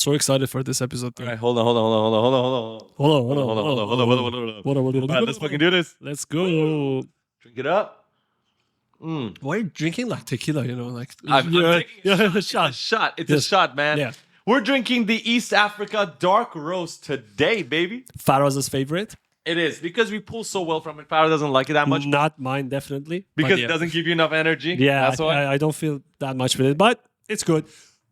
so excited for this episode. All right, hold on. All right, let's fucking do this. Let's go. Drink it up. Why are you drinking like tequila? You know, like I'm taking a shot. shot. It's Yes. a shot, man. Yeah. We're drinking the East Africa Dark Roast today, baby. Faraz's favorite. It is because we pull so well from it. Farah doesn't like it that much Not mine, definitely. But because yeah. it doesn't give you enough energy. Yeah, that's why. I don't feel that much with it, but it's good.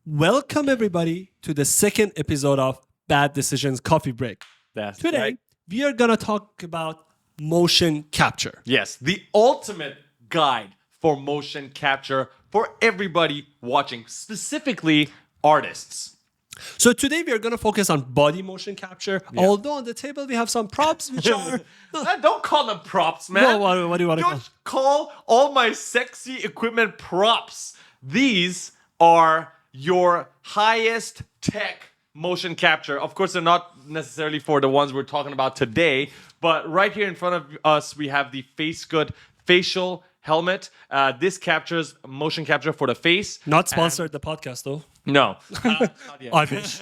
Welcome everybody to the second episode of Bad Decisions Coffee Break. That's Today right. we are gonna talk about motion capture. Yes, the ultimate guide for motion capture for everybody watching, specifically artists. So today we are gonna focus on body motion capture. Although on the table we have some props, which are Don't call them props, man. Well, what do you want to call? Don't call all my sexy equipment props. These are your highest tech motion capture. Of course, they're not necessarily for the ones we're talking about today, but right here in front of us, we have the Face Good facial helmet. This captures motion capture for the face. Not sponsored the podcast though. No. Not yet. I wish.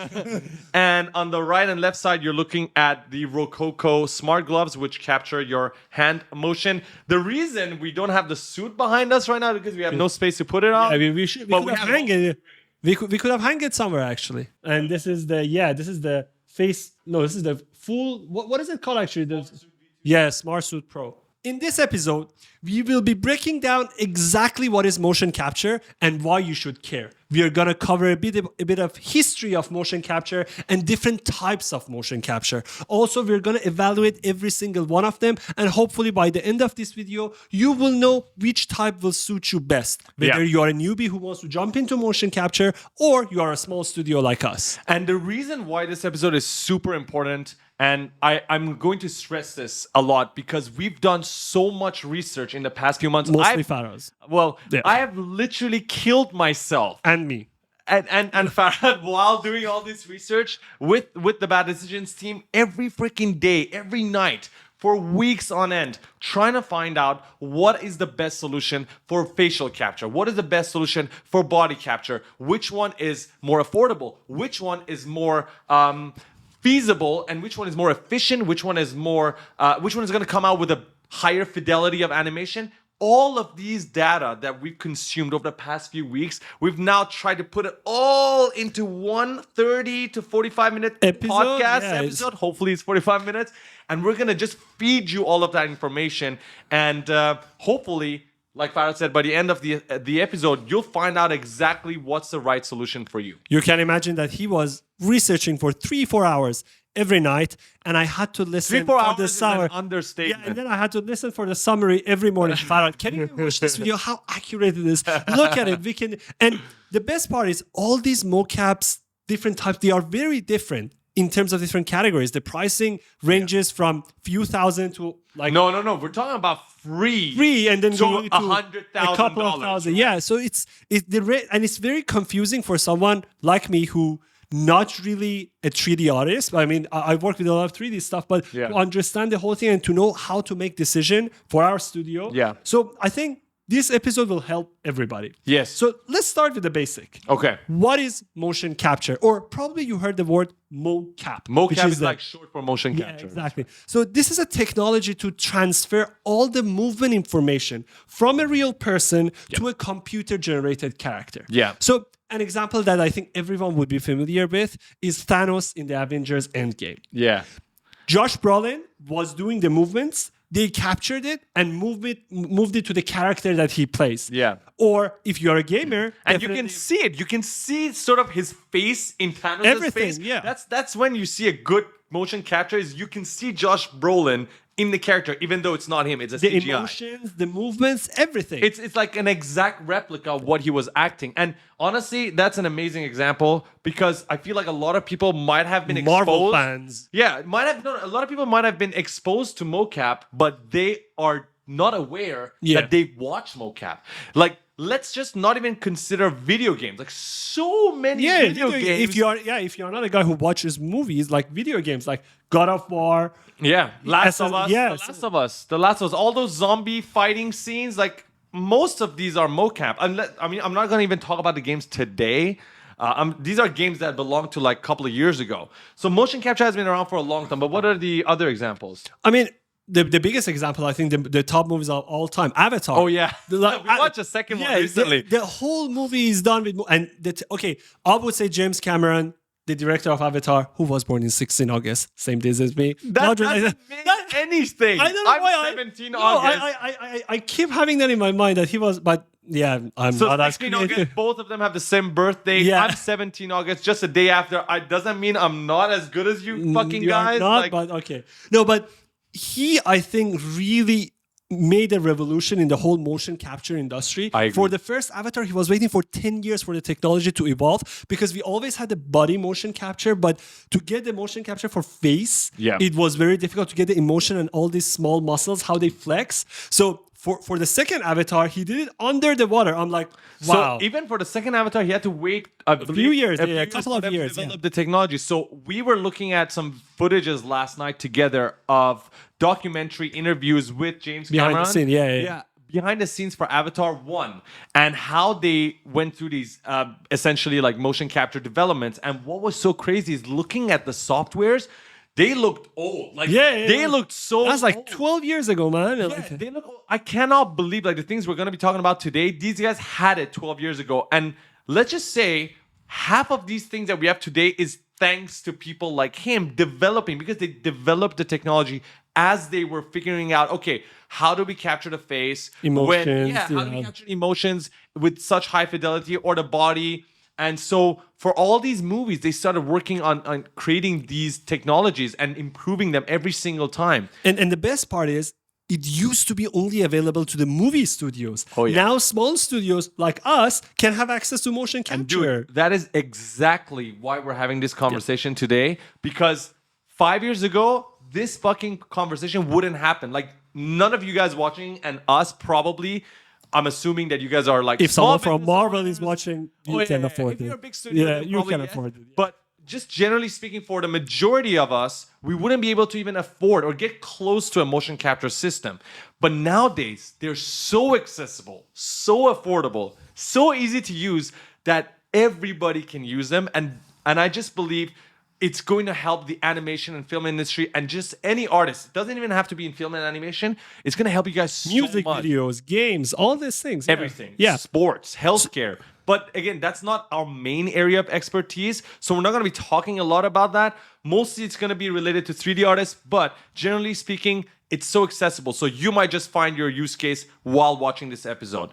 And on the right and left side, you're looking at the Rokoko smart gloves, which capture your hand motion. The reason we don't have the suit behind us right now is because we have no space to put it on. I mean, we could have hang it. We could have hang it somewhere actually. And this is the face. No, this is the full. What is it called actually? Smart Suit Pro. In this episode, we will be breaking down exactly what is motion capture and why you should care. We are gonna cover a bit of history of motion capture and different types of motion capture. Also, we're gonna evaluate every single one of them, and hopefully by the end of this video, you will know which type will suit you best. Whether you are a newbie who wants to jump into motion capture or you are a small studio like us. And the reason why this episode is super important, and I'm going to stress this a lot because we've done so much research in the past few months. Mostly Faraz. Well, I have literally killed myself. And me. And Farhad, while doing all this research with the Bad Decisions team, every freaking day, every night, for weeks on end, trying to find out what is the best solution for facial capture, what is the best solution for body capture, which one is more affordable, which one is more feasible, and which one is more efficient, which one is going to come out with a higher fidelity of animation. All of these data that we've consumed over the past few weeks, we've now tried to put it all into one 30 to 45 minute podcast episode. Hopefully it's 45 minutes. And we're going to just feed you all of that information. And hopefully, like Farah said, by the end of the episode, you'll find out exactly what's the right solution for you. You can imagine that he was researching for 3-4 hours every night, and I had to listen 3-4 for hours the is summary. an understatement. Yeah, and then I had to listen for the summary every morning. Farah, can you watch this video? How accurate it is. Look at it. And the best part is all these mocaps, different types, they are very different in terms of different categories. The pricing ranges from few thousand to like No. We're talking about free and then to going to $100,000. a couple of thousand. Yeah, so it's very confusing for someone like me who not really a 3D artist. I mean, I work with a lot of 3D stuff, but to understand the whole thing and to know how to make decision for our studio. Yeah. So I think this episode will help everybody. Yes. So let's start with the basic. Okay. What is motion capture? Or probably you heard the word mocap. Mocap is like short for motion capture. Exactly. So this is a technology to transfer all the movement information from a real person to a computer-generated character. Yeah. So an example that I think everyone would be familiar with is Thanos in the Avengers Endgame. Yeah. Josh Brolin was doing the movements. They captured it and moved it to the character that he plays. Yeah. Or if you're a gamer, and you can see it. You can see sort of his face in Thanos' everything, face. Yeah. That's when you see a good motion capture. Is you can see Josh Brolin in the character, even though it's not him. It's a the CGI. Emotions, the movements, everything. It's like an exact replica of what he was acting. And honestly, that's an amazing example because I feel like a lot of people might have been Marvel exposed. fans. Yeah, a lot of people might have been exposed to mocap, but they are not aware that they watch mocap. Like, let's just not even consider video games. Like so many video games. If you're not a guy who watches movies, like video games, like God of War. Last of Us. The Last of Us. All those zombie fighting scenes, like most of these are mocap. I'm not going to even talk about the games today. These are games that belong to like a couple of years ago. So motion capture has been around for a long time. But what are the other examples? I mean, the biggest example, I think, the top movies of all time, Avatar. Oh yeah, The, we watched a second one recently. The whole movie is done with, okay, I would say James Cameron, the director of Avatar, who was born in 16 August, same days as me. That doesn't mean anything. I don't know I'm why 17 August. I keep having that in my mind that he was, but yeah, I'm So not as 16 creative. August, both of them have the same birthday. Yeah. I'm 17 August, just a day after. It doesn't mean I'm not as good as you fucking You are guys. not, Like, but okay. No, but he, I think, really made a revolution in the whole motion capture industry. I agree. For the first Avatar, he was waiting for 10 years for the technology to evolve because we always had the body motion capture, but to get the motion capture for face, Yeah. it was very difficult to get the emotion and all these small muscles, how they flex. So for the second Avatar, he did it under the water. I'm like, wow. So even for the second Avatar, he had to wait a few years, a a couple for of them to years, develop yeah. the technology. So we were looking at some footages last night together of documentary interviews with James Behind the Cameron. scene, yeah. Behind the scenes for Avatar 1 and how they went through these essentially like motion capture developments. And what was so crazy is looking at the softwares, they looked old. Like they looked so That's like old. 12 years ago, man. Yeah, Like, they look. I cannot believe like the things we're going to be talking about today. These guys had it 12 years ago, and let's just say half of these things that we have today is thanks to people like him developing, because they developed the technology as they were figuring out. Okay, how do we capture the face? Emotions, How do we yeah. capture emotions with such high fidelity, or the body? And so for all these movies, they started working on creating these technologies and improving them every single time. And the best part is, it used to be only available to the movie studios. Oh, yeah. Now small studios like us can have access to motion And capture. dude, that is exactly why we're having this conversation today. Because 5 years ago, this fucking conversation wouldn't happen. Like none of you guys watching and us probably. I'm assuming that you guys are like If small someone from business Marvel owners. is watching, you Oh, yeah, can yeah, afford if it. you're a big studio, Yeah, then you probably can yes. afford it. But just generally speaking, for the majority of us, we wouldn't be able to even afford or get close to a motion capture system. But nowadays, they're so accessible, so affordable, so easy to use that everybody can use them. And I just believe it's going to help the animation and film industry and just any artist. It doesn't even have to be in film and animation. It's going to help you guys Music so much. videos, games, all these things. yeah. Everything. Yeah. Sports, healthcare. But again, that's not our main area of expertise. So we're not going to be talking a lot about that. Mostly it's going to be related to 3D artists. But generally speaking, it's so accessible. So you might just find your use case while watching this episode.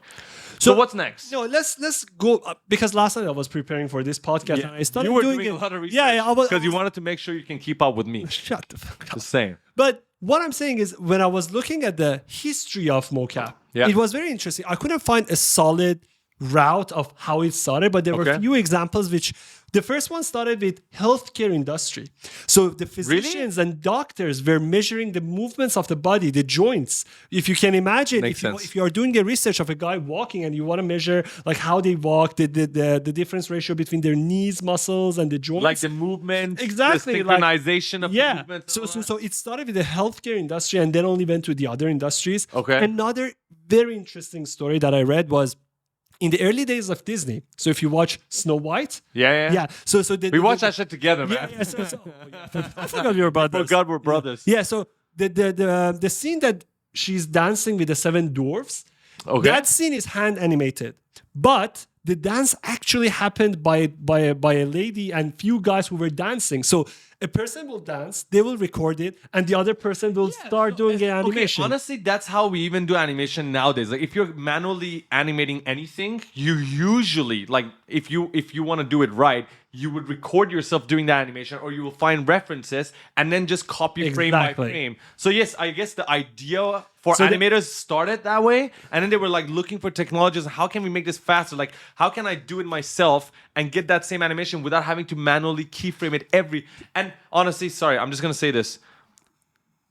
So what's next? No, let's go because last night I was preparing for this podcast and I started you were doing doing it. a lot of research. Yeah, I was Because you wanted to make sure you can keep up with me. shut the fuck up. Just saying. But what I'm saying is, when I was looking at the history of mocap, Yeah. it was very interesting. I couldn't find a solid route of how it started, but there were Okay. a few examples which the first one started with healthcare industry. So the physicians and doctors were measuring the movements of the body, the joints. If you can imagine, Makes sense. if you are doing a research of a guy walking and you want to measure like how they walk, the difference ratio between their knees muscles and the joints. Like the movement, Exactly, the like- synchronization of the Yeah. movement. So it started with the healthcare industry and then only went to the other industries. Okay. Another very interesting story that I read was in the early days of Disney. So if you watch Snow White, Yeah. So We watched that shit together, Yeah, man. yeah. I forgot we were brothers. Oh God, we're brothers. Yeah. So the scene that she's dancing with the seven dwarfs, Okay. that scene is hand animated, but the dance actually happened by a lady and few guys who were dancing. So a person will dance, they will record it, and the other person will start doing an animation. Okay, honestly, that's how we even do animation nowadays. Like if you're manually animating anything, you usually like if you want to do it right, you would record yourself doing that animation, or you will find references and then just copy frame by Exactly. frame. So yes, I guess the idea for So animators started that way, and then they were like looking for technologies. How can we make this faster? Like how can I do it myself and get that same animation without having to manually keyframe it every? And honestly, sorry, I'm just gonna say this.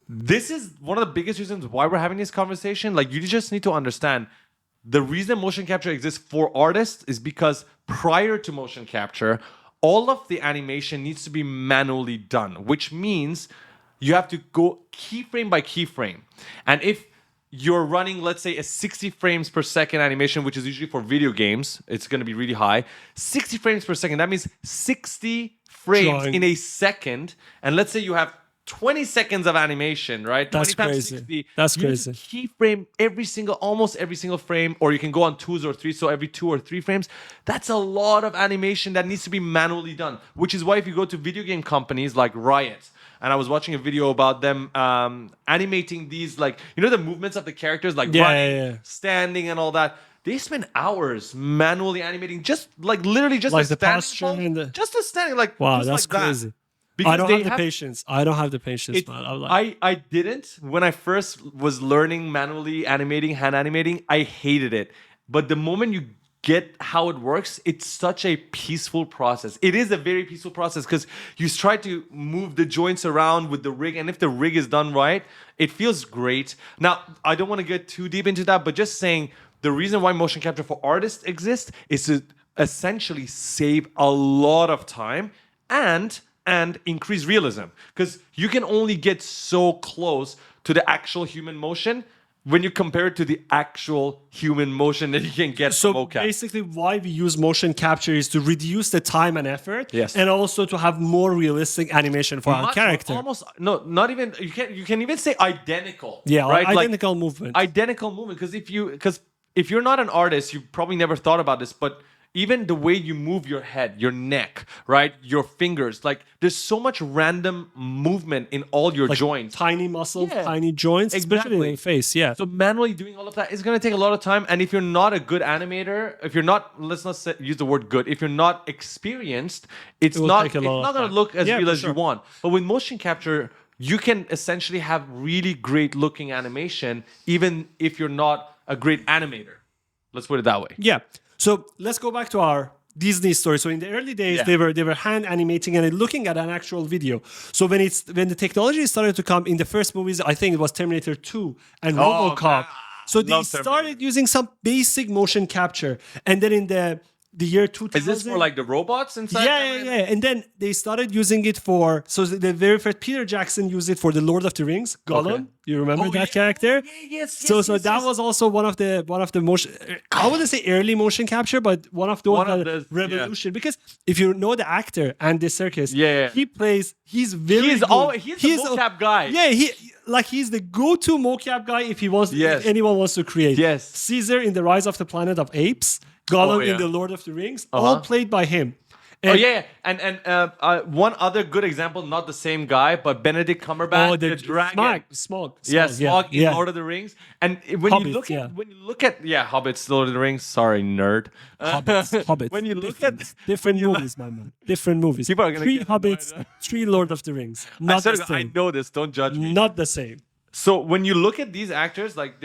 This is one of the biggest reasons why we're having this conversation. Like you just need to understand the reason motion capture exists for artists is because prior to motion capture, all of the animation needs to be manually done, which means you have to go keyframe by keyframe. And if you're running, let's say, a 60 frames per second animation, which is usually for video games. It's going to be really high. 60 frames per second. That means 60 frames Drawing. in a second. And let's say you have 20 seconds of animation, right? That's 20 times crazy. 60. That's You need to crazy. keyframe almost every single frame, or you can go on 2s or 3s, so every 2 or 3 frames. That's a lot of animation that needs to be manually done, which is why if you go to video game companies like Riot, and I was watching a video about them animating these, like, you know, the movements of the characters, like running, standing, and all that. They spend hours manually animating, just like literally just Like a the standing posture pose, and the- just a standing, like, Wow, just that's like that. crazy. Because I don't they have the patience. I don't have the patience, man. I'm like, I didn't when I first was learning manually animating, hand animating. I hated it, but the moment you get how it works, it's such a peaceful process. It is a very peaceful process because you try to move the joints around with the rig, and if the rig is done right, it feels great. Now, I don't want to get too deep into that, but just saying the reason why motion capture for artists exists is to essentially save a lot of time and increase realism, because you can only get so close to the actual human motion when you compare it to the actual human motion that you can get so from mocap. basically, why we use motion capture is to reduce the time and effort, Yes. and also to have more realistic animation for our Much- character. almost no, not even you can even say identical. Yeah, right? identical movement. Identical movement, because if you're not an artist, you probably never thought about this, but even the way you move your head, your neck, right, your fingers, like there's so much random movement in all your joints. Tiny muscles, Yeah, tiny joints, especially in exactly. the face. Yeah. So manually doing all of that is going to take a lot of time. And if you're not a good animator, if you're not, let's not use the word good, if you're not experienced, it's will not take a lot of going to time. look as Yeah, real for as you sure. want. But with motion capture, you can essentially have really great looking animation, even if you're not a great animator. Let's put it that way. Yeah. So let's go back to our Disney story. So in the early days, Yeah. they were hand animating and looking at an actual video. So when the technology started to come in the first movies, I think it was Terminator 2 and RoboCop. man. So they Love started Terminator. using some basic motion capture, and then in the year 2000, Is this for like the robots inside? yeah. And then they started using it for, so the very first Peter Jackson used it for the Lord of the Rings, Gollum. Okay. You remember Oh, that yeah. character? Yes. So that was also one of the motion. I wouldn't say early motion capture, but one of those One of that those, revolution. Because if you know the actor Andy Serkis, Yeah. he's very He's good. always he's the mocap guy. Yeah, he's the go-to mocap guy if he wants. Yes. If anyone wants to create. Yes. Caesar in the Rise of the Planet of Apes, Gollum Oh, yeah. in the Lord of the Rings, all played by him. Oh And- yeah, and one other good example, not the same guy, but Benedict Cumberbatch, the dragon. Smog. Yes, Smog in Lord of the Rings. And when you Hobbits, look at Hobbits, Lord of the Rings. Sorry, nerd. Hobbits. When you look at different movies, my man. Different movies. People are gonna 3 get Hobbits, annoyed. 3 Lord of the Rings. I, Not swear the to God, I same. know this. Don't judge me. Not the same. So when you look at these actors, like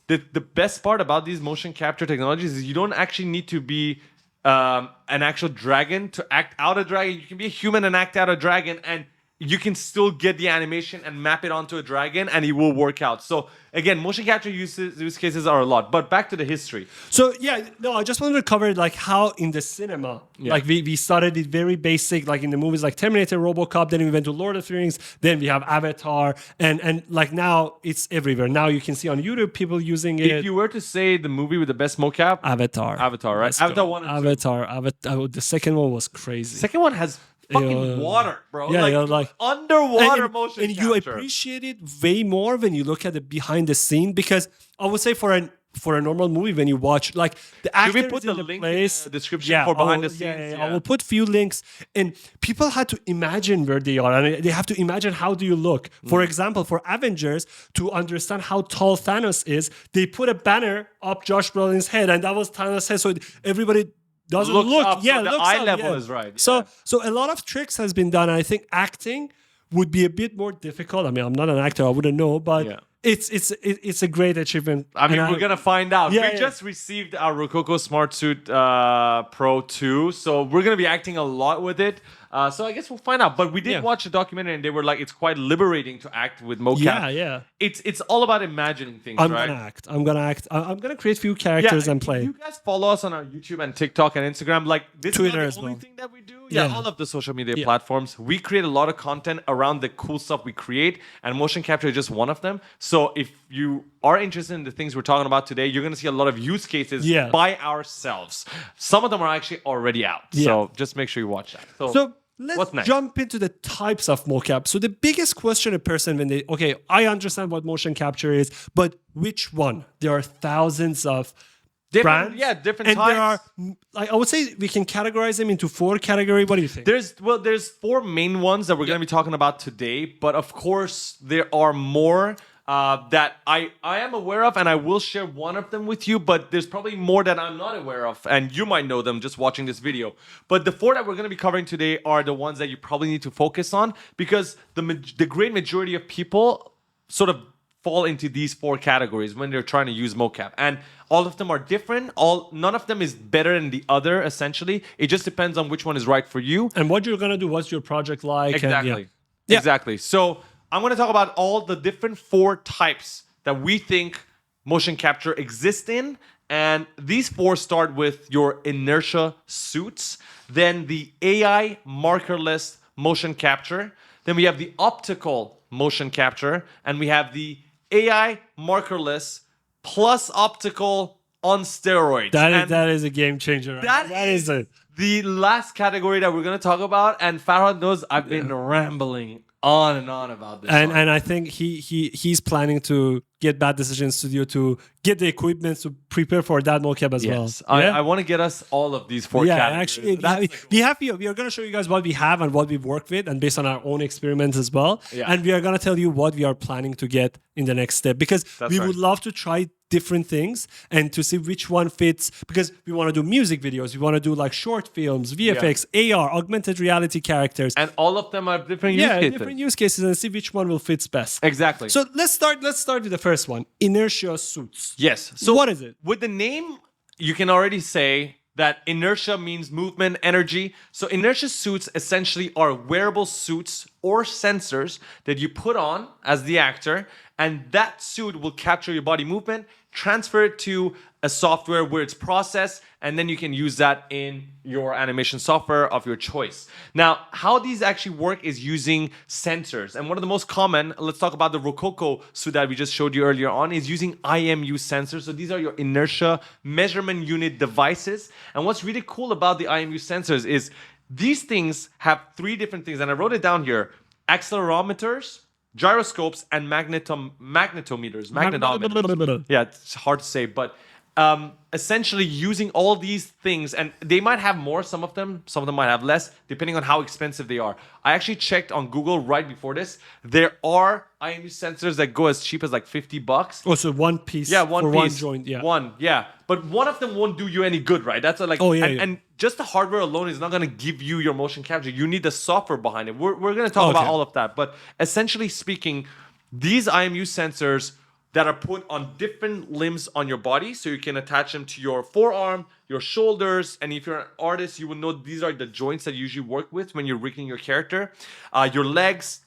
the best part about these motion capture technologies is you don't actually need to be an actual dragon to act out a dragon. You can be a human and act out a dragon, and you can still get the animation and map it onto a dragon, and it will work out. So again, motion capture use cases are a lot. But back to the history. So I just wanted to cover like how in the cinema, like we started with very basic, like in the movies like Terminator, RoboCop, then we went to Lord of the Rings, then we have Avatar, and like now it's everywhere. Now you can see on YouTube people using it. If you were to say the movie with the best mocap, Avatar, Avatar, right? Let's go. Avatar 1 and 2. Avatar. The second one was crazy. Second one has fucking water, bro. Yeah, like underwater and motion and capture. you appreciate it way more when you look at the behind the scene, because I would say for a normal movie, when you watch like the Should we actors put in the the link place, in the description for behind the scenes? I will put few links, and people had to imagine where they are, and they have to imagine how do you look. For example, for Avengers, to understand how tall Thanos is, they put a banner up Josh Brolin's head, and that was Thanos' head, so everybody doesn't Looks look. up, so the looks eye up, level is right, So yeah. so a lot of tricks has been done, and I think acting would be a bit more difficult. I mean, I'm not an actor, I wouldn't know, but Yeah. it's a great achievement. I mean, And we're gonna find out. Yeah, We yeah. just received our Rokoko Smart Suit Pro 2, so we're gonna be acting a lot with it. So I guess we'll find out. But we did watch a documentary, and they were like, it's quite liberating to act with mocap. Yeah. It's all about imagining things, I'm right? gonna act. I'm gonna create few characters and play. If you guys follow us on our YouTube and TikTok and Instagram, like this Twitter is as not the only well. thing that we do. Yeah. All of the social media platforms. We create a lot of content around the cool stuff we create, and motion capture is just one of them. So if you are interested in the things we're talking about today, you're gonna see a lot of use cases by ourselves. Some of them are actually already out. So just make sure you watch that. So let's jump into the types of mocap. So the biggest question a person when I understand what motion capture is, but which one? There are thousands of brands. Different and types. There are, I would say we can categorize them into 4 categories. What do you think? There's 4 main ones that we're going to be talking about today, but of course there are more that I am aware of, and I will share one of them with you, but there's probably more that I'm not aware of, and you might know them just watching this video. But the 4 that we're going to be covering today are the ones that you probably need to focus on, because the great majority of people sort of fall into these 4 categories when they're trying to use mocap, and all of them are different. None of them is better than the other. Essentially, it just depends on which one is right for you and what you're gonna do. What's your project like? Exactly. Exactly. So I'm going to talk about all the different 4 types that we think motion capture exists in, and these 4 start with your inertia suits, then the AI markerless motion capture, then we have the optical motion capture, and we have the AI markerless plus optical on steroids. That is a game changer. That is it. The last category that we're going to talk about, and Farhad knows I've been rambling on and on about this. And I think he's planning to get Bad Decision Studio to get the equipment to prepare for that mocap as well. I want to get us all of these 4 categories. Actually, we are going to show you guys what we have and what we work with, and based on our own experiments as well. And we are going to tell you what we are planning to get in the next step, because we would love to try different things and to see which one fits, because we want to do music videos, we want to do like short films, VFX, AR, augmented reality characters, and all of them are different use cases, and see which one will fit best. Exactly. So let's start with the first one, inertia suits. Yes. So what is it? With the name, you can already say that inertia means movement, energy. So inertia suits essentially are wearable suits or sensors that you put on as the actor, and that suit will capture your body movement, transfer it to a software where it's processed, and then you can use that in your animation software of your choice. Now, how these actually work is using sensors. And one of the most common, let's talk about the rokoko suit that we just showed you earlier on, is using IMU sensors. So these are your inertia measurement unit devices. And what's really cool about the IMU sensors is these things have 3 different things, and I wrote it down here: accelerometers, gyroscopes, and magnetometers. Yeah, it's hard to say, but essentially using all these things, and they might have more, some of them might have less, depending on how expensive they are. I actually checked on Google right before this. There are IMU sensors that go as cheap as like $50. Oh, so one piece. Yeah, one piece. One joint. Yeah. One, yeah. But one of them won't do you any good, right? That's like, and just the hardware alone is not going to give you your motion capture. You need the software behind it. We're going to talk about all of that. But essentially speaking, these IMU sensors that are put on different limbs on your body, so you can attach them to your forearm, your shoulders, and if you're an artist, you will know these are the joints that you usually work with when you're rigging your character, your legs.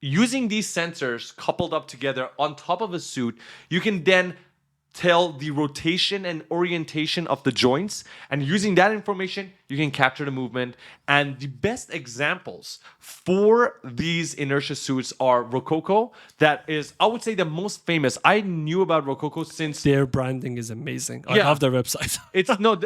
Using these sensors coupled up together on top of a suit, you can then tell the rotation and orientation of the joints, and using that information you can capture the movement. And the best examples for these inertia suits are Rokoko. That is, I would say, the most famous. I knew about Rokoko since their branding is amazing. I love their website.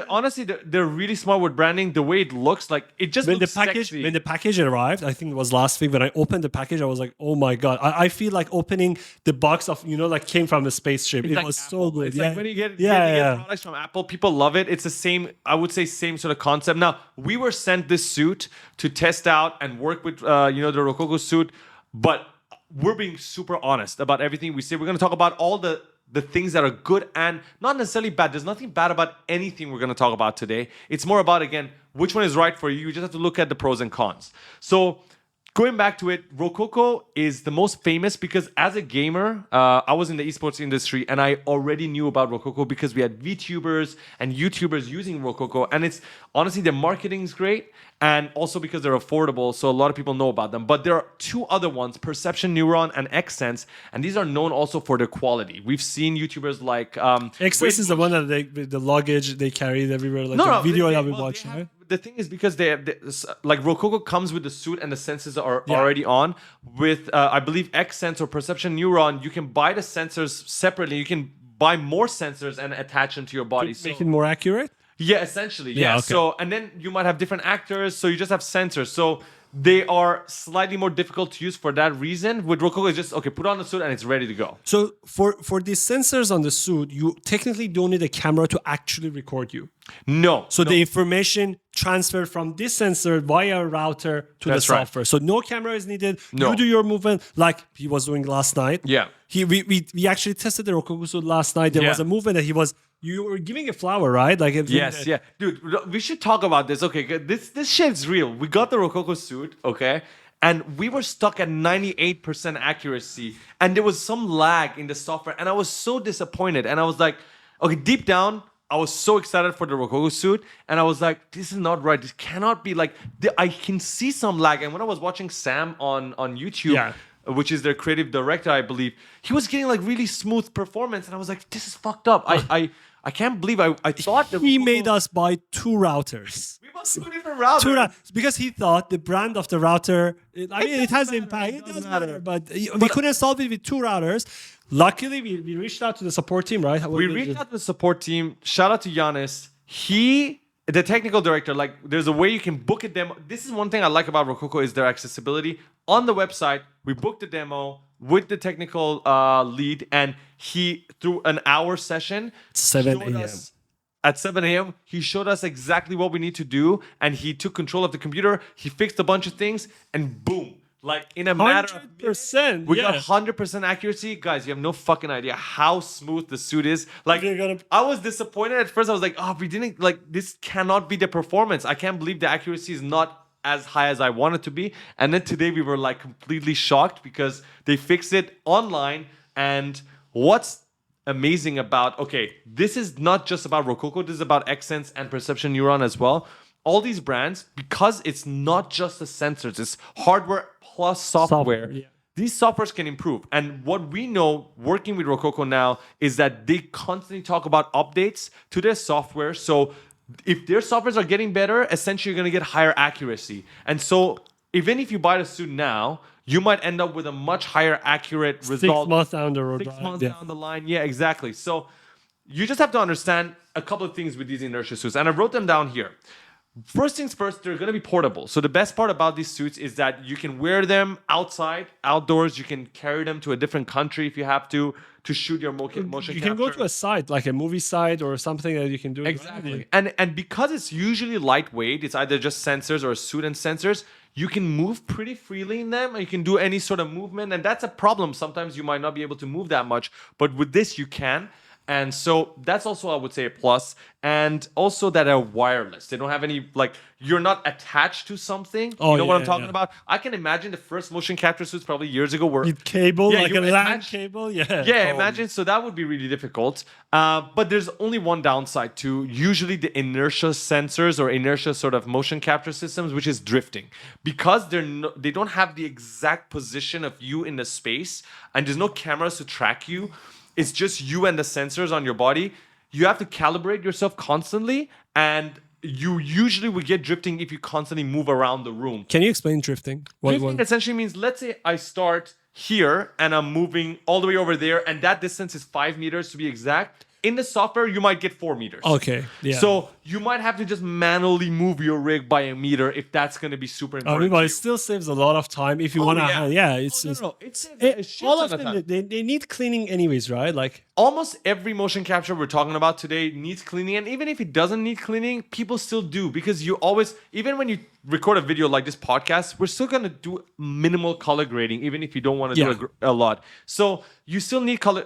Honestly, they're really smart with branding. The way it looks, like it just looks sexy. When the package arrived, I think it was last week, when I opened the package, I was like, oh my god, I feel like opening the box of, like came from a spaceship. It was so good. It's like when you get products from Apple, people love it. It's the same, I would say, same sort of concept. Now, we were sent this suit to test out and work with, the Rokoko suit, but we're being super honest about everything we say. We're going to talk about all the things that are good and not necessarily bad. There's nothing bad about anything we're going to talk about today. It's more about, again, which one is right for you. You just have to look at the pros and cons. So going back to it, Rokoko is the most famous because as a gamer, I was in the esports industry and I already knew about Rokoko because we had VTubers and YouTubers using Rokoko. And it's honestly, their marketing is great. And also because they're affordable, so a lot of people know about them. But there are two other ones, Perception Neuron and Xsense, and these are known also for their quality. We've seen YouTubers like Xsense is the one that the luggage they carried everywhere, like the video that we watched. Right? The thing is because they like Rokoko comes with the suit and the sensors are already on. With I believe Xsense or Perception Neuron, you can buy the sensors separately. You can buy more sensors and attach them to your body. To make it more accurate. Yeah, essentially. Yeah. Okay. So, and then you might have different actors. So you just have sensors. So they are slightly more difficult to use for that reason. With Rokoko, it's just, okay, put on the suit and it's ready to go. So for these sensors on the suit, you technically don't need a camera to actually record you. No. So the information transferred from this sensor via a router to the software. Right. So no camera is needed. No. You do your movement like he was doing last night. Yeah. We actually tested the Rokoko suit last night. There was a movement that you were giving a flower, right? Like yes, yeah, dude. We should talk about this. Okay, this shit's real. We got the Rokoko suit, okay, and we were stuck at 98% accuracy, and there was some lag in the software, and I was so disappointed. And I was like, okay, deep down, I was so excited for the Rokoko suit, and I was like, this is not right. This cannot be like. I can see some lag, and when I was watching Sam on YouTube, which is their creative director, I believe, he was getting like really smooth performance, and I was like, this is fucked up. I can't believe I thought he made us buy 2 routers. We bought 2 different routers. Because he thought the brand of the router, it has impact. It doesn't matter. But we couldn't solve it with 2 routers. Luckily, we reached out to the support team, right? We reached out to the support team. Shout out to Giannis. The technical director, like there's a way you can book a demo. This is one thing I like about Rokoko is their accessibility. On the website, we booked a demo with the technical lead, and he, through an hour session, 7 a.m. At 7 a.m., he showed us exactly what we need to do, and he took control of the computer. He fixed a bunch of things, and boom. Like in a matter of minutes, we got 100% accuracy. Guys, you have no fucking idea how smooth the suit is. Like, I was disappointed at first. I was like, oh, we didn't, like, this cannot be the performance. I can't believe the accuracy is not as high as I want it to be. And then today we were like completely shocked because they fixed it online. And what's amazing about, okay, this is not just about Rokoko, this is about Xsense and Perception Neuron as well. All these brands, because it's not just the sensors, it's hardware plus software. These softwares can improve. And what we know working with Rokoko now is that they constantly talk about updates to their software. So if their softwares are getting better, essentially you're going to get higher accuracy. And so even if you buy the suit now, you might end up with a much higher accurate result. 6 months down the road. 6 months down the line. Yeah, exactly. So you just have to understand a couple of things with these inertia suits. And I wrote them down here. First things first, they're going to be portable. So the best part about these suits is that you can wear them outside, outdoors. You can carry them to a different country if you have to shoot your motion capture. You can go to a site, like a movie site or something that you can do. Exactly. And because it's usually lightweight, it's either just sensors or a suit and sensors, you can move pretty freely in them. You can do any sort of movement. And that's a problem. Sometimes you might not be able to move that much. But with this, you can. And so that's also, I would say, a plus. And also that are wireless. They don't have any, like, you're not attached to something. You know what I'm talking about? I can imagine the first motion capture suits probably years ago were... With cable, like a LAN cable? Yeah, imagine. So that would be really difficult. But there's only one downside to usually the inertia sensors or inertia sort of motion capture systems, which is drifting. Because they don't have the exact position of you in the space, and there's no cameras to track you. It's just you and the sensors on your body. You have to calibrate yourself constantly, and you usually will get drifting if you constantly move around the room. Can you explain drifting? Drifting essentially means, let's say I start here and I'm moving all the way over there, and that distance is 5 meters to be exact. In the software, you might get 4 meters. Okay, yeah. So you might have to just manually move your rig by a meter if that's going to be super important. But it still saves a lot of time if you want to. It's all of them. They need cleaning anyways, right? Like almost every motion capture we're talking about today needs cleaning, and even if it doesn't need cleaning, people still do because you always, even when you record a video like this podcast, we're still going to do minimal color grading, even if you don't want to do a lot. So you still need color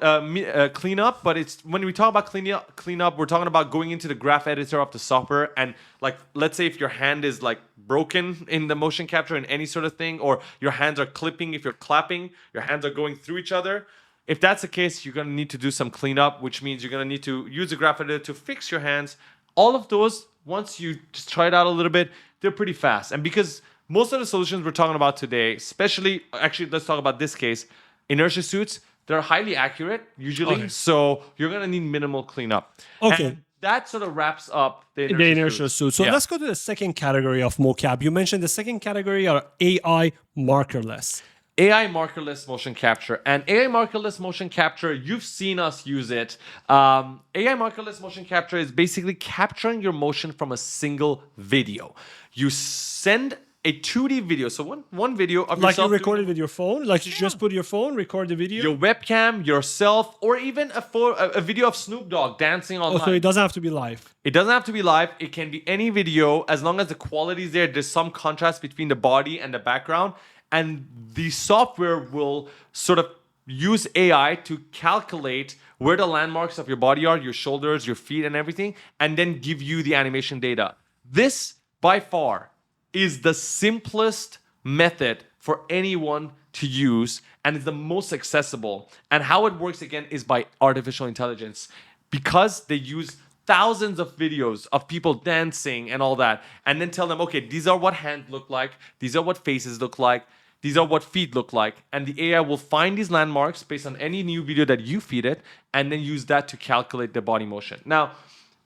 cleanup, but it's when we talk about cleanup, we're talking about going into the graph editor of the software, and like, let's say if your hand is like broken in the motion capture in any sort of thing, or your hands are clipping, if you're clapping, your hands are going through each other. If that's the case, you're going to need to do some cleanup, which means you're going to need to use the graph editor to fix your hands. All of those, once you just try it out a little bit, they're pretty fast. And because most of the solutions we're talking about today, especially, actually, let's talk about this case, inertia suits, they're highly accurate usually. Okay. So you're going to need minimal cleanup. Okay. And that sort of wraps up the inertia suit. So let's go to the second category of mocap. You mentioned the second category are AI markerless. AI markerless motion capture. And AI markerless motion capture, you've seen us use it. AI markerless motion capture is basically capturing your motion from a single video. You send a 2D video, so one video of like yourself. You recorded with your phone? Like you just put your phone, record the video? Your webcam, yourself, or even a video of Snoop Dogg dancing online. Oh, so it doesn't have to be live? It doesn't have to be live. It can be any video, as long as the quality is there. There's some contrast between the body and the background. And the software will sort of use AI to calculate where the landmarks of your body are, your shoulders, your feet, and everything, and then give you the animation data. This, by far, is the simplest method for anyone to use, and it's the most accessible. And how it works, again, is by artificial intelligence. Because they use thousands of videos of people dancing and all that, and then tell them, okay, these are what hands look like, these are what faces look like, these are what feet look like, and the AI will find these landmarks based on any new video that you feed it, and then use that to calculate the body motion. Now,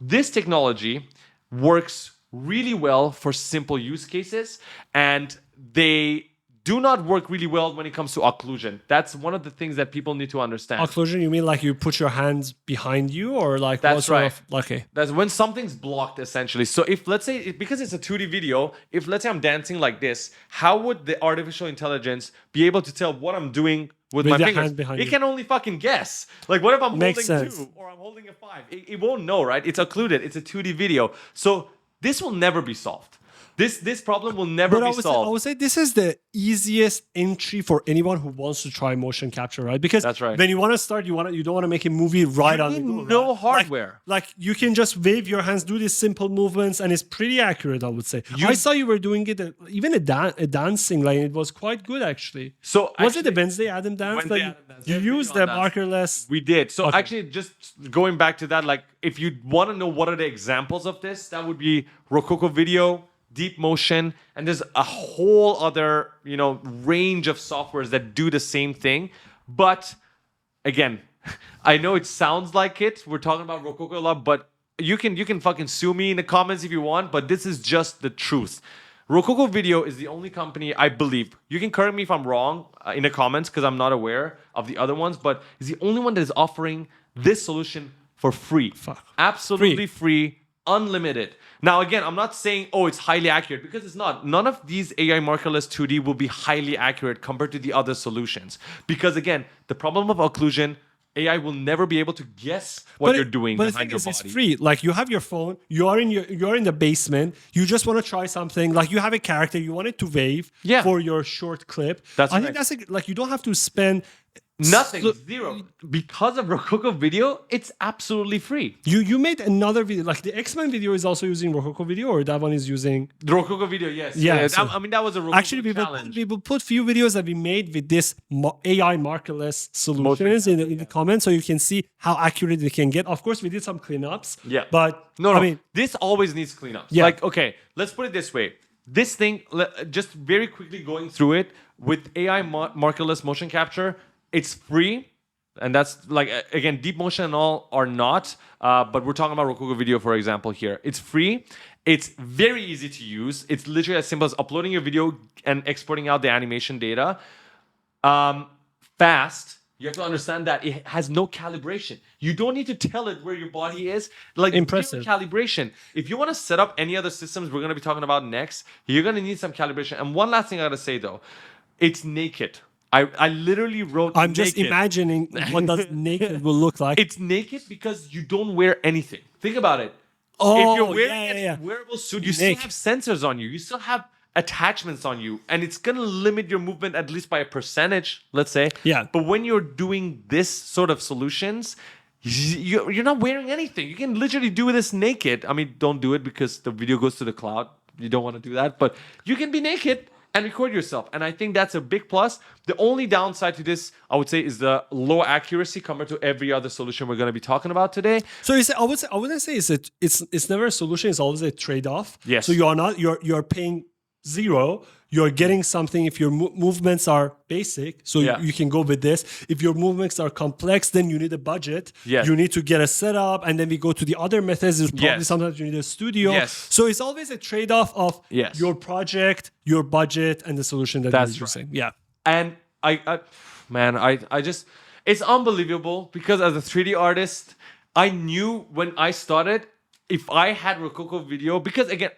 this technology works really well for simple use cases, and they do not work really well when it comes to occlusion. That's one of the things that people need to understand. Occlusion, you mean like you put your hands behind you, or like that's right? Okay, that's when something's blocked, essentially. So if, let's say, because it's a 2D video, if let's say I'm dancing like this, how would the artificial intelligence be able to tell what I'm doing with my fingers? It can only fucking guess. Like, what if I'm holding 2 or I'm holding a 5? It won't know, right? It's occluded. It's a 2D video. So this will never be solved. This problem will never be solved. I would say this is the easiest entry for anyone who wants to try motion capture, right? Because that's right. When you want to start, you don't want to make a movie right on the go. No hardware. Like you can just wave your hands, do these simple movements, and it's pretty accurate, I would say. I saw you were doing it, even a dancing, like it was quite good actually. So was it the Wednesday Adam dance? You used the markerless. We did. So actually, just going back to that, like if you want to know what are the examples of this, that would be Rokoko Video, Deep Motion, and there's a whole other, range of softwares that do the same thing. But again, I know it sounds like it. We're talking about Rokoko a lot, but you can fucking sue me in the comments if you want, but this is just the truth. Rokoko Video is the only company, I believe, you can correct me if I'm wrong in the comments because I'm not aware of the other ones, but it's the only one that is offering this solution for free. Absolutely free, unlimited. Now, again, I'm not saying, it's highly accurate, because it's not. None of these AI markerless 2D will be highly accurate compared to the other solutions. Because, again, the problem of occlusion, AI will never be able to guess what you're doing behind your body. It's free. Like you have your phone, you're in the basement, you just want to try something. Like you have a character, you want it to wave for your short clip. I think that's like you don't have to spend nothing, zero. Because of Rokoko Video, it's absolutely free. You made another video, like the X-Men video is also using Rokoko Video, or that one is using the Rokoko Video? Yes. Yeah. That was a Rokoko challenge. People put few videos that we made with this AI markerless solutions in the comments, so you can see how accurate they can get. Of course, we did some cleanups. Yeah. But I mean, this always needs cleanups. Yeah. Like, okay, let's put it this way. This thing, just very quickly going through it with AI markerless motion capture. It's free, and that's like, again, Deep Motion and all are not, but we're talking about Rokoko Video, for example, here. It's free. It's very easy to use. It's literally as simple as uploading your video and exporting out the animation data. Fast. You have to understand that it has no calibration. You don't need to tell it where your body is. Like, impressive calibration. If you want to set up any other systems we're going to be talking about next, you're going to need some calibration. And one last thing I got to say, though, it's naked. I literally wrote I'm just imagining what does naked will look like. It's naked because you don't wear anything. Think about it. If you're wearing a wearable suit, you still have sensors on you. You still have attachments on you, and it's gonna limit your movement at least by a percentage, let's say. Yeah. But when you're doing this sort of solutions, you're not wearing anything. You can literally do this naked. I mean, don't do it because the video goes to the cloud. You don't want to do that, but you can be naked and record yourself. And I think that's a big plus. The only downside to this, I would say, is the low accuracy compared to every other solution we're going to be talking about today. So I wouldn't say it's never a solution. It's always a trade-off. Yes. So you're paying zero. You're getting something if your movements are basic. So you can go with this. If your movements are complex, then you need a budget. Yes. You need to get a setup, and then we go to the other methods. It's probably sometimes you need a studio. Yes. So it's always a trade-off of your project, your budget, and the solution that you're using. Yeah. And I just, it's unbelievable because as a 3D artist, I knew when I started, if I had rokoko video, because again,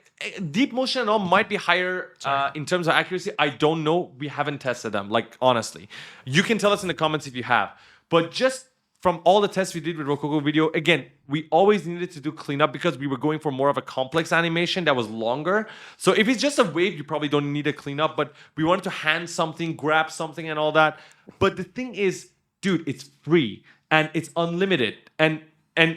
deep motion and all might be higher in terms of accuracy. I don't know. We haven't tested them. Like, honestly, you can tell us in the comments if you have. But just from all the tests we did with rokoko video, again, we always needed to do cleanup because we were going for more of a complex animation that was longer. So if it's just a wave, you probably don't need a cleanup. But we wanted to hand something, grab something, and all that. But the thing is, dude, it's free and it's unlimited. And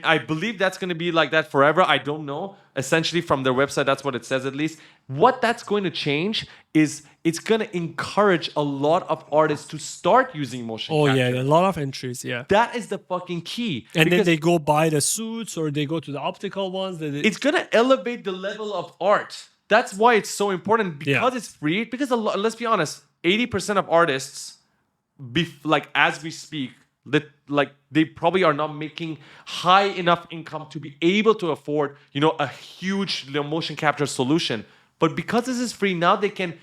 I believe that's going to be like that forever. I don't know. Essentially, from their website, that's what it says at least. What that's going to change is it's going to encourage a lot of artists to start using motion capture. Yeah, a lot of entries, yeah. That is the fucking key. And then they go buy the suits or they go to the optical ones. It's going to elevate the level of art. That's why it's so important because it's free. Because let's be honest, 80% of artists, as we speak, they probably are not making high enough income to be able to afford, a huge motion capture solution. But because this is free, now they can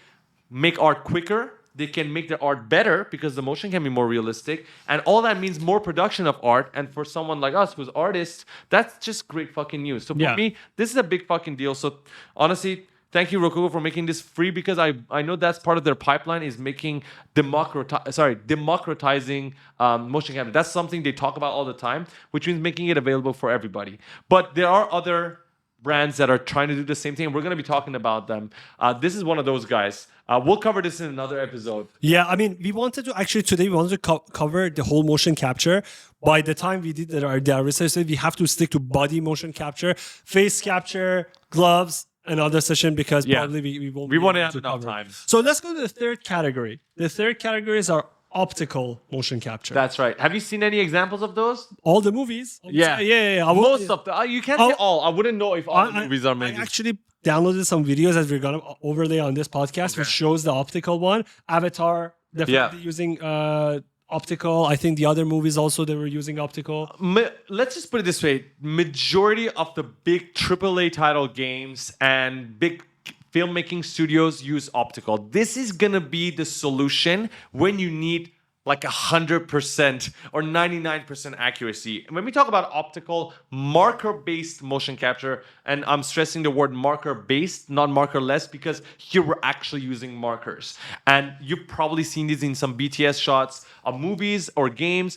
make art quicker. They can make their art better because the motion can be more realistic. And all that means more production of art. And for someone like us who's artists, that's just great fucking news. So for me, this is a big fucking deal. So honestly, thank you, rokoko, for making this free because I know that's part of their pipeline is making democratizing motion capture. That's something they talk about all the time, which means making it available for everybody. But there are other brands that are trying to do the same thing. We're going to be talking about them. This is one of those guys. We'll cover this in another episode. Yeah, I mean, today we wanted to cover the whole motion capture. By the time we did our research, we have to stick to body motion capture, face capture, gloves, another session because probably we won't have enough time. So let's go to the third category. The third categories are optical motion capture. That's right. Have you seen any examples of those? All the movies. Yeah. Most of them. You can't say all. I wouldn't know if all the movies are made. I actually downloaded some videos that we're going to overlay on this podcast, which shows the optical one. Avatar, definitely using optical. I think the other movies also, they were using optical. Let's just put it this way. Majority of the big AAA title games and big filmmaking studios use optical. This is going to be the solution when you need like 100% or 99% accuracy. When we talk about optical, marker-based motion capture, and I'm stressing the word marker-based, not markerless, because here we're actually using markers. And you've probably seen these in some BTS shots of movies or games.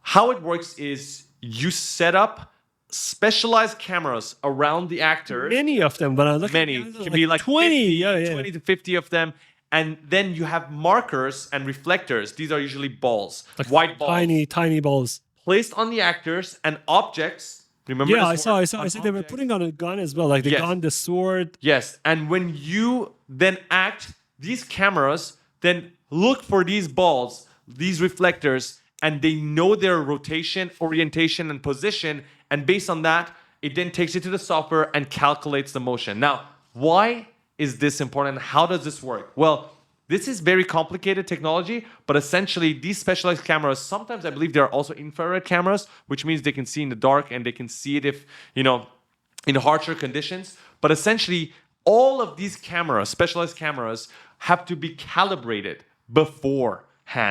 How it works is you set up specialized cameras around the actors. Many of them, but I look many. It can be like 20, 20 to 50 of them. And then you have markers and reflectors. These are usually balls, like white balls. Tiny balls. Placed on the actors and objects. Remember? Yeah, I saw. They were putting on a gun as well, like the gun, the sword. Yes, and when you then act, these cameras then look for these balls, these reflectors, and they know their rotation, orientation, and position. And based on that, it then takes it to the software and calculates the motion. Now, why is this important? How does this work? Well, this is very complicated technology, but essentially these specialized cameras, sometimes I believe there are also infrared cameras, which means they can see in the dark and they can see it if, in harsher conditions. But essentially, all of these cameras, specialized cameras, have to be calibrated beforehand.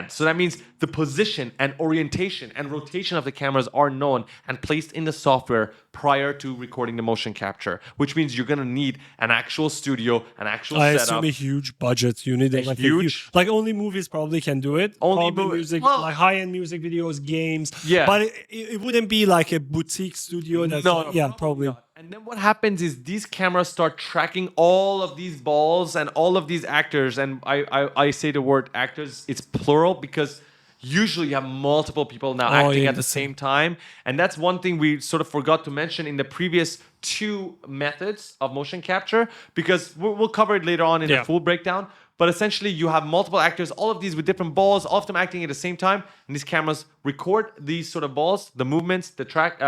So that means the position and orientation and rotation of the cameras are known and placed in the software prior to recording the motion capture, which means you're going to need an actual studio, an actual setup. I assume a huge budget. You need like huge. Like only movies probably can do it. Only music, like high-end music videos, games. Yeah. But it wouldn't be like a boutique studio. That's, No, probably. Not. And then what happens is these cameras start tracking all of these balls and all of these actors. And I say the word actors, it's plural because usually you have multiple people now acting at the same time. And that's one thing we sort of forgot to mention in the previous 2 methods of motion capture, because we'll cover it later on in the full breakdown. But essentially, you have multiple actors, all of these with different balls, all of them acting at the same time. And these cameras record these sort of balls, the movements, the track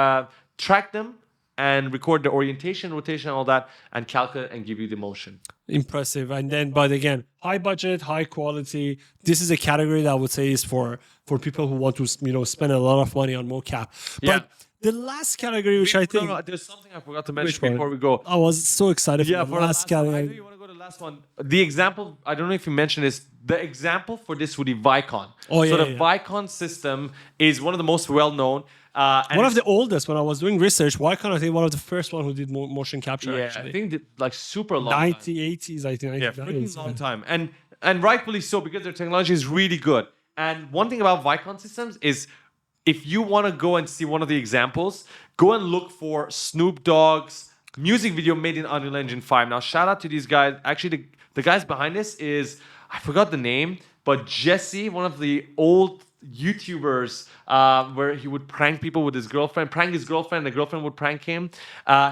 them, and record the orientation, rotation, all that, and calculate and give you the motion. Impressive. And then, but again, high budget, high quality. This is a category that I would say is for people who want to, spend a lot of money on mocap. But the last category, which I think... No, there's something I forgot to mention before we go. I was so excited for the last category. I know you want to go to the last one. The example, I don't know if you mentioned this, the example for this would be Vicon. The Vicon system is one of the most well-known. One of the oldest. When I was doing research, Vicon, I think one of the first one who did motion capture. Actually. I think like super long 80s, I think. Yeah, freaking long time. And rightfully so, because their technology is really good. And one thing about Vicon systems is, if you want to go and see one of the examples, go and look for Snoop Dogg's music video made in Unreal Engine 5. Now, shout out to these guys. Actually, the guys behind this is, I forgot the name, but Jesse, one of the old YouTubers, where he would prank people with his girlfriend, the girlfriend would prank him.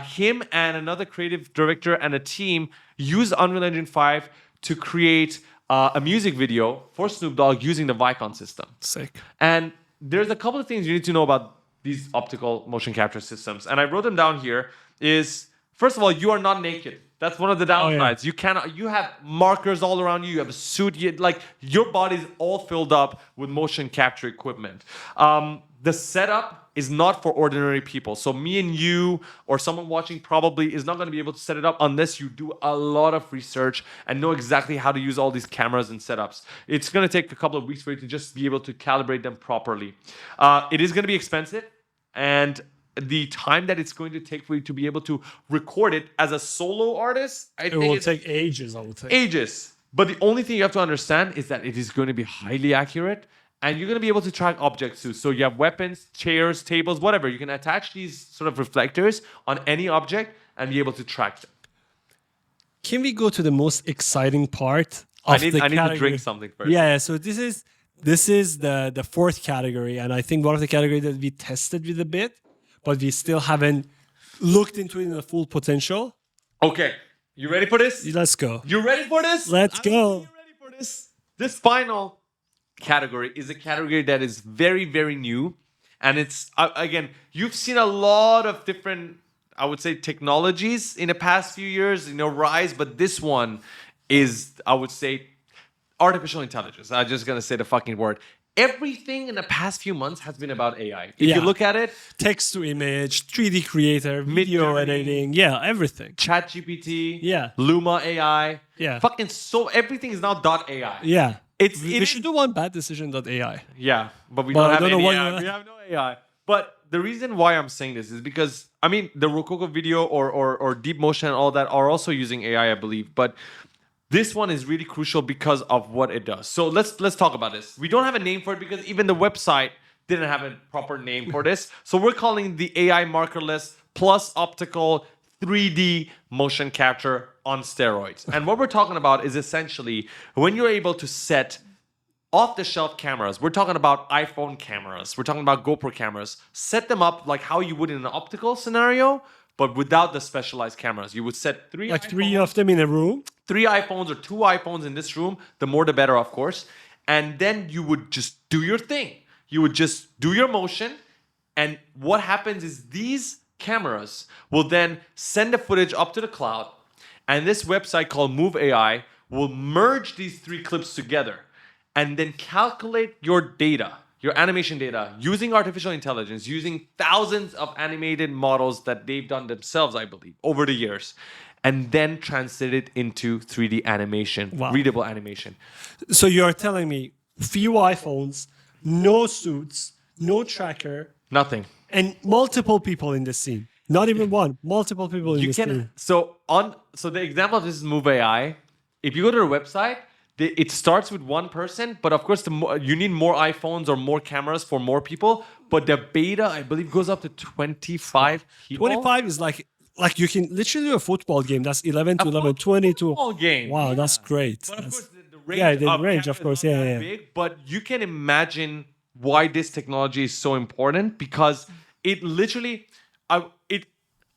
Him and another creative director and a team used Unreal Engine 5 to create a music video for Snoop Dogg using the Vicon system. Sick. And there's a couple of things you need to know about these optical motion capture systems. And I wrote them down here. First of all, you are not naked. That's one of the downsides. You have markers all around you. You have a suit. Your body's all filled up with motion capture equipment. The setup is not for ordinary people. So me and you or someone watching probably is not going to be able to set it up unless you do a lot of research and know exactly how to use all these cameras and setups. It's going to take a couple of weeks for you to just be able to calibrate them properly. It is going to be expensive, and the time that it's going to take for you to be able to record it as a solo artist, it will take ages, I would say. Ages. But the only thing you have to understand is that it is going to be highly accurate, and you're going to be able to track objects too. So you have weapons, chairs, tables, whatever. You can attach these sort of reflectors on any object and be able to track them. Can we go to the most exciting part of the category? I need to drink something first. Yeah, so this is the fourth category, and I think one of the categories that we tested with a bit, but we still haven't looked into it in the full potential. Okay, you ready for this? Let's go. You ready for this? Let's go. You ready for this? This final category is a category that is very, very new. And it's, again, you've seen a lot of different, I would say, technologies in the past few years, rise. But this one is, I would say, artificial intelligence. I'm just going to say the fucking word. Everything in the past few months has been about AI. If you look at it, text to image, 3D creator, video editing, everything. ChatGPT, Luma AI, fucking everything is now .ai. Yeah, we should do one bad decision.ai. Yeah, but we don't have any AI. We have no AI. But the reason why I'm saying this is because the rokoko video or deep motion and all that are also using AI, I believe, but this one is really crucial because of what it does. So let's talk about this. We don't have a name for it because even the website didn't have a proper name for this. So we're calling the Ai Markerless plus optical 3D motion capture on steroids. And what we're talking about is essentially when you're able to set off-the-shelf cameras. We're talking about iPhone cameras. We're talking about GoPro cameras. Set them up like how you would in an optical scenario, but without the specialized cameras. You would set three of them in a room? 3 iPhones or 2 iPhones in this room. The more the better, of course. And then you would just do your thing. You would just do your motion. And what happens is these cameras will then send the footage up to the cloud. And this website called Move.ai will merge these 3 clips together and then calculate your data, your animation data, using artificial intelligence, using thousands of animated models that they've done themselves, I believe, over the years, and then translate it into 3D animation, readable animation. So you're telling me few iPhones, no suits, no tracker. Nothing. And multiple people in the scene. Not even one, multiple people in the scene. So the example of this is Move.ai. If you go to their website, it starts with one person, but of course you need more iPhones or more cameras for more people. But the beta, I believe, goes up to 25 people. 25 is like like you can literally do a football game. That's 11 to 11, 20 to. Football game. Wow, yeah. that's great. But of That's- course, the range, yeah, the range, camera of is course, not yeah, that yeah. big, but you can imagine why this technology is so important because it literally,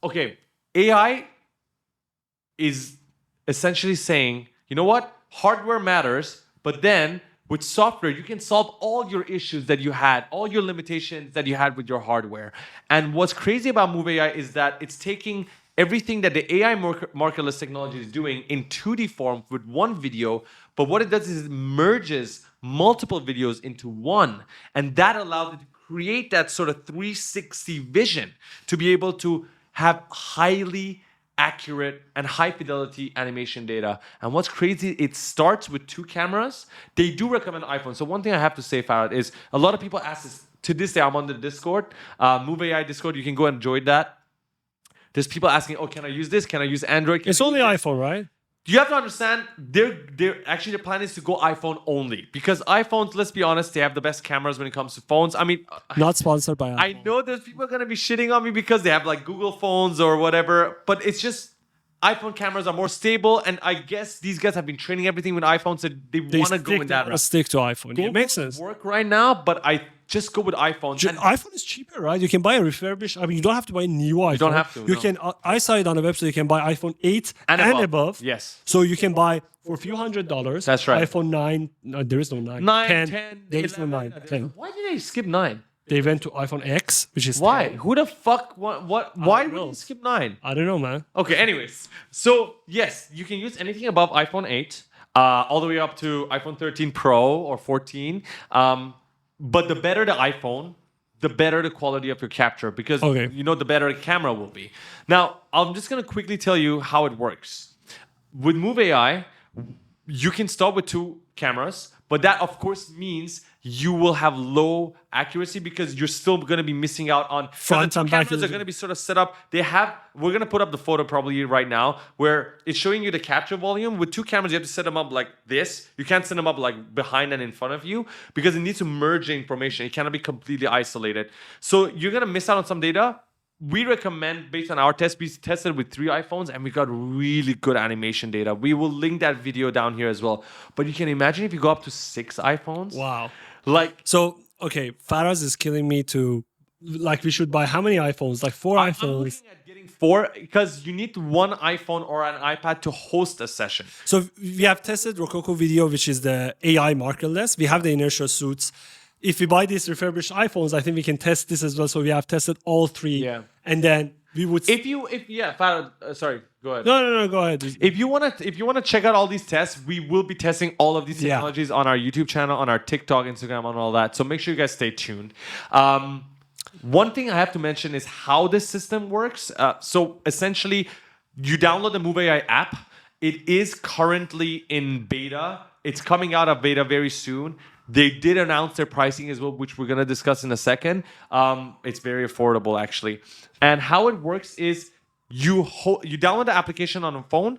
okay, AI is essentially saying, you know what, hardware matters, but then with software, you can solve all your issues that you had, all your limitations that you had with your hardware. And what's crazy about Move.ai is that it's taking everything that the AI markerless technology is doing in 2D form with one video, but what it does is it merges multiple videos into one. And that allows it to create that sort of 360 vision to be able to have highly accurate and high fidelity animation data. And what's crazy, it starts with 2 cameras. They do recommend iPhone. So one thing I have to say, Farad, is a lot of people ask this. To this day, I'm on the Discord, Move.ai Discord. You can go and join that. There's people asking, oh, can I use this? Can I use Android? It's only iPhone, right? You have to understand, their plan is to go iPhone only because iPhones, let's be honest, they have the best cameras when it comes to phones. I mean, Not sponsored by iPhone. I know there's people gonna be shitting on me because they have like Google phones or whatever, but it's just iPhone cameras are more stable, and I guess these guys have been training everything with iPhones, so they want to go in that route. Stick to iPhone. Yeah, it makes sense. Work right now, but I just go with iPhones. And iPhone is cheaper, right? You can buy a refurbished. I mean, you don't have to buy a new iPhone. You don't have to, You no. can. I saw it on the website. You can buy iPhone 8 and above. Yes. So you can buy for a few $100s. That's right. iPhone 9. No, there is no 9. 9, 10. 10, There is no 11, 9. 10. Why did they skip 9? They went to iPhone X, which is Why? 10. Who the fuck? What? Why don't would know. you skip 9? I don't know, man. Okay, anyways. So, yes, you can use anything above iPhone 8, all the way up to iPhone 13 Pro or 14. But the better the iPhone, the better the quality of your capture because the better the camera will be. Now, I'm just going to quickly tell you how it works. With Move.ai, you can start with 2 cameras, but that, of course, means you will have low accuracy because you're still going to be missing out on front and back. Cameras are going to be sort of set up. We're going to put up the photo probably right now where it's showing you the capture volume. With 2 cameras, you have to set them up like this. You can't set them up like behind and in front of you because it needs to merge the information. It cannot be completely isolated. So you're going to miss out on some data. We recommend, based on our test, we tested with 3 iPhones and we got really good animation data. We will link that video down here as well. But you can imagine if you go up to 6 iPhones. Wow. So, okay, Faraz is killing me to, we should buy how many iPhones? Like 4 I'm iPhones. looking at getting 4 because you need 1 iPhone or an iPad to host a session. So we have tested Rokoko Video, which is the AI markerless. We have the inertial suits. If we buy these refurbished iPhones, I think we can test this as well. So we have tested all 3. Yeah. And then we would... Sorry, go ahead. No, go ahead. If you wanna check out all these tests, we will be testing all of these technologies on our YouTube channel, on our TikTok, Instagram, on all that. So make sure you guys stay tuned. One thing I have to mention is how this system works. So essentially, you download the Move.ai app. It is currently in beta. It's coming out of beta very soon. They did announce their pricing as well, which we're going to discuss in a second. It's very affordable, actually. And how it works is you download the application on a phone,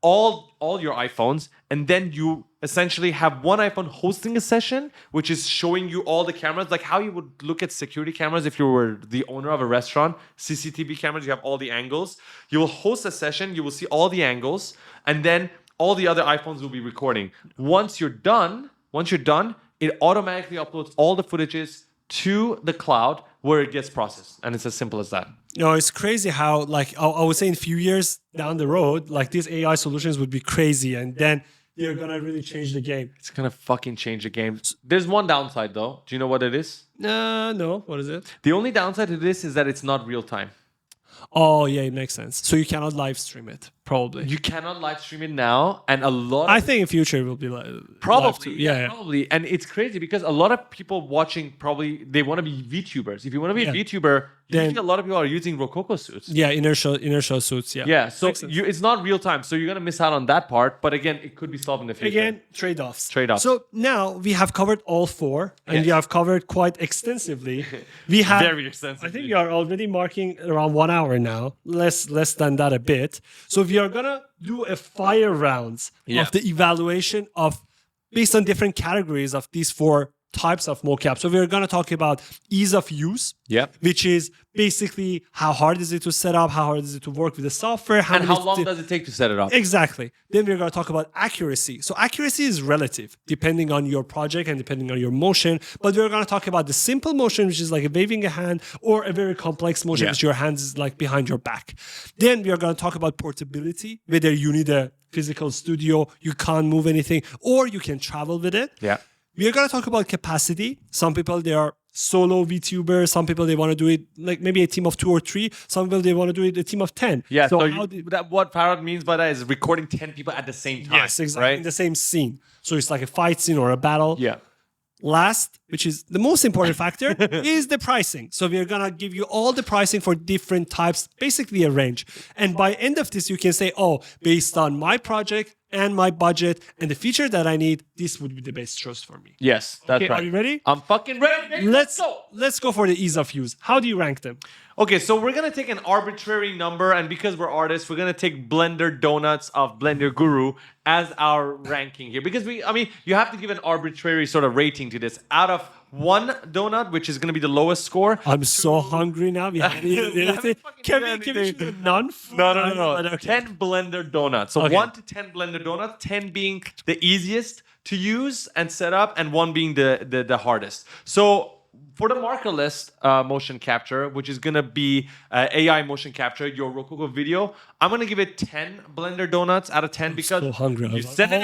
all your iPhones, and then you essentially have one iPhone hosting a session, which is showing you all the cameras, like how you would look at security cameras if you were the owner of a restaurant. CCTV cameras, you have all the angles. You will host a session, you will see all the angles, and then all the other iPhones will be recording. Once you're done, it automatically uploads all the footages to the cloud where it gets processed. And it's as simple as that. It's crazy how, I would say in a few years down the road, these AI solutions would be crazy. And then they're going to really change the game. It's going to fucking change the game. There's one downside, though. Do you know what it is? No. What is it? The only downside to this is that it's not real time. Oh, yeah, it makes sense. So you cannot live stream it, probably. You cannot live stream it now, and I think in future it will be probably, yeah, probably. And it's crazy because a lot of people watching they want to be VTubers. If you want to be a VTuber, usually a lot of people are using rokoko suits. Yeah, inertial suits. Yeah. Yeah. So it's not real time, so you're gonna miss out on that part. But again, it could be solved in the future. Again, trade-offs. So now we have covered all 4, and we have covered quite extensively. We have very extensively. I think we are already marking around 1 hour now, less than that a bit. So we are gonna do a fire rounds of the evaluation of based on different categories of these 4 types of mocap. So we're going to talk about ease of use, Yep. which is basically how hard is it to set up, how hard is it to work with the software, And many how long does it take to set it up? Exactly. Then we're going to talk about accuracy. So accuracy is relative depending on your project and depending on your motion. But we're going to talk about the simple motion, which is like waving a hand, or a very complex motion, Yeah. which your hands is like behind your back. Then we are going to talk about portability, whether you need a physical studio, you can't move anything, or you can travel with it. Yeah. We are going to talk about capacity. Some people, they are solo VTubers. Some people, they want to do it like maybe a team of 2 or 3. Some people, they want to do it a team of 10. Yeah, so, how what Farad means by that is recording 10 people at the same time. Yes, exactly. In Right? the same scene. So it's like a fight scene or a battle. Yeah. Last, which is the most important factor, is the pricing. So we're gonna give you all the pricing for different types, basically a range. And by end of this, you can say, oh, based on my project and my budget and the feature that I need, this would be the best choice for me. Yes, that's Okay, right. are you ready? I'm fucking ready. baby. Let's go for the ease of use. How do you rank them? Okay, so we're gonna take an arbitrary number, and because we're artists, we're gonna take Blender Donuts of Blender Guru as our ranking here. Because you have to give an arbitrary sort of rating to this. Out of 1 donut, which is gonna be the lowest score. I'm so hungry now. We haven't eaten anything. Can we choose non-food? No. Okay. 10 Blender Donuts. So Okay. 1 to 10 Blender Donuts, 10 being the easiest to use and set up, and 1 being the hardest. So for the markerless motion capture, which is gonna be AI motion capture, your rokoko video, I'm gonna give it 10 Blender Donuts out of 10 because so hungry. you send it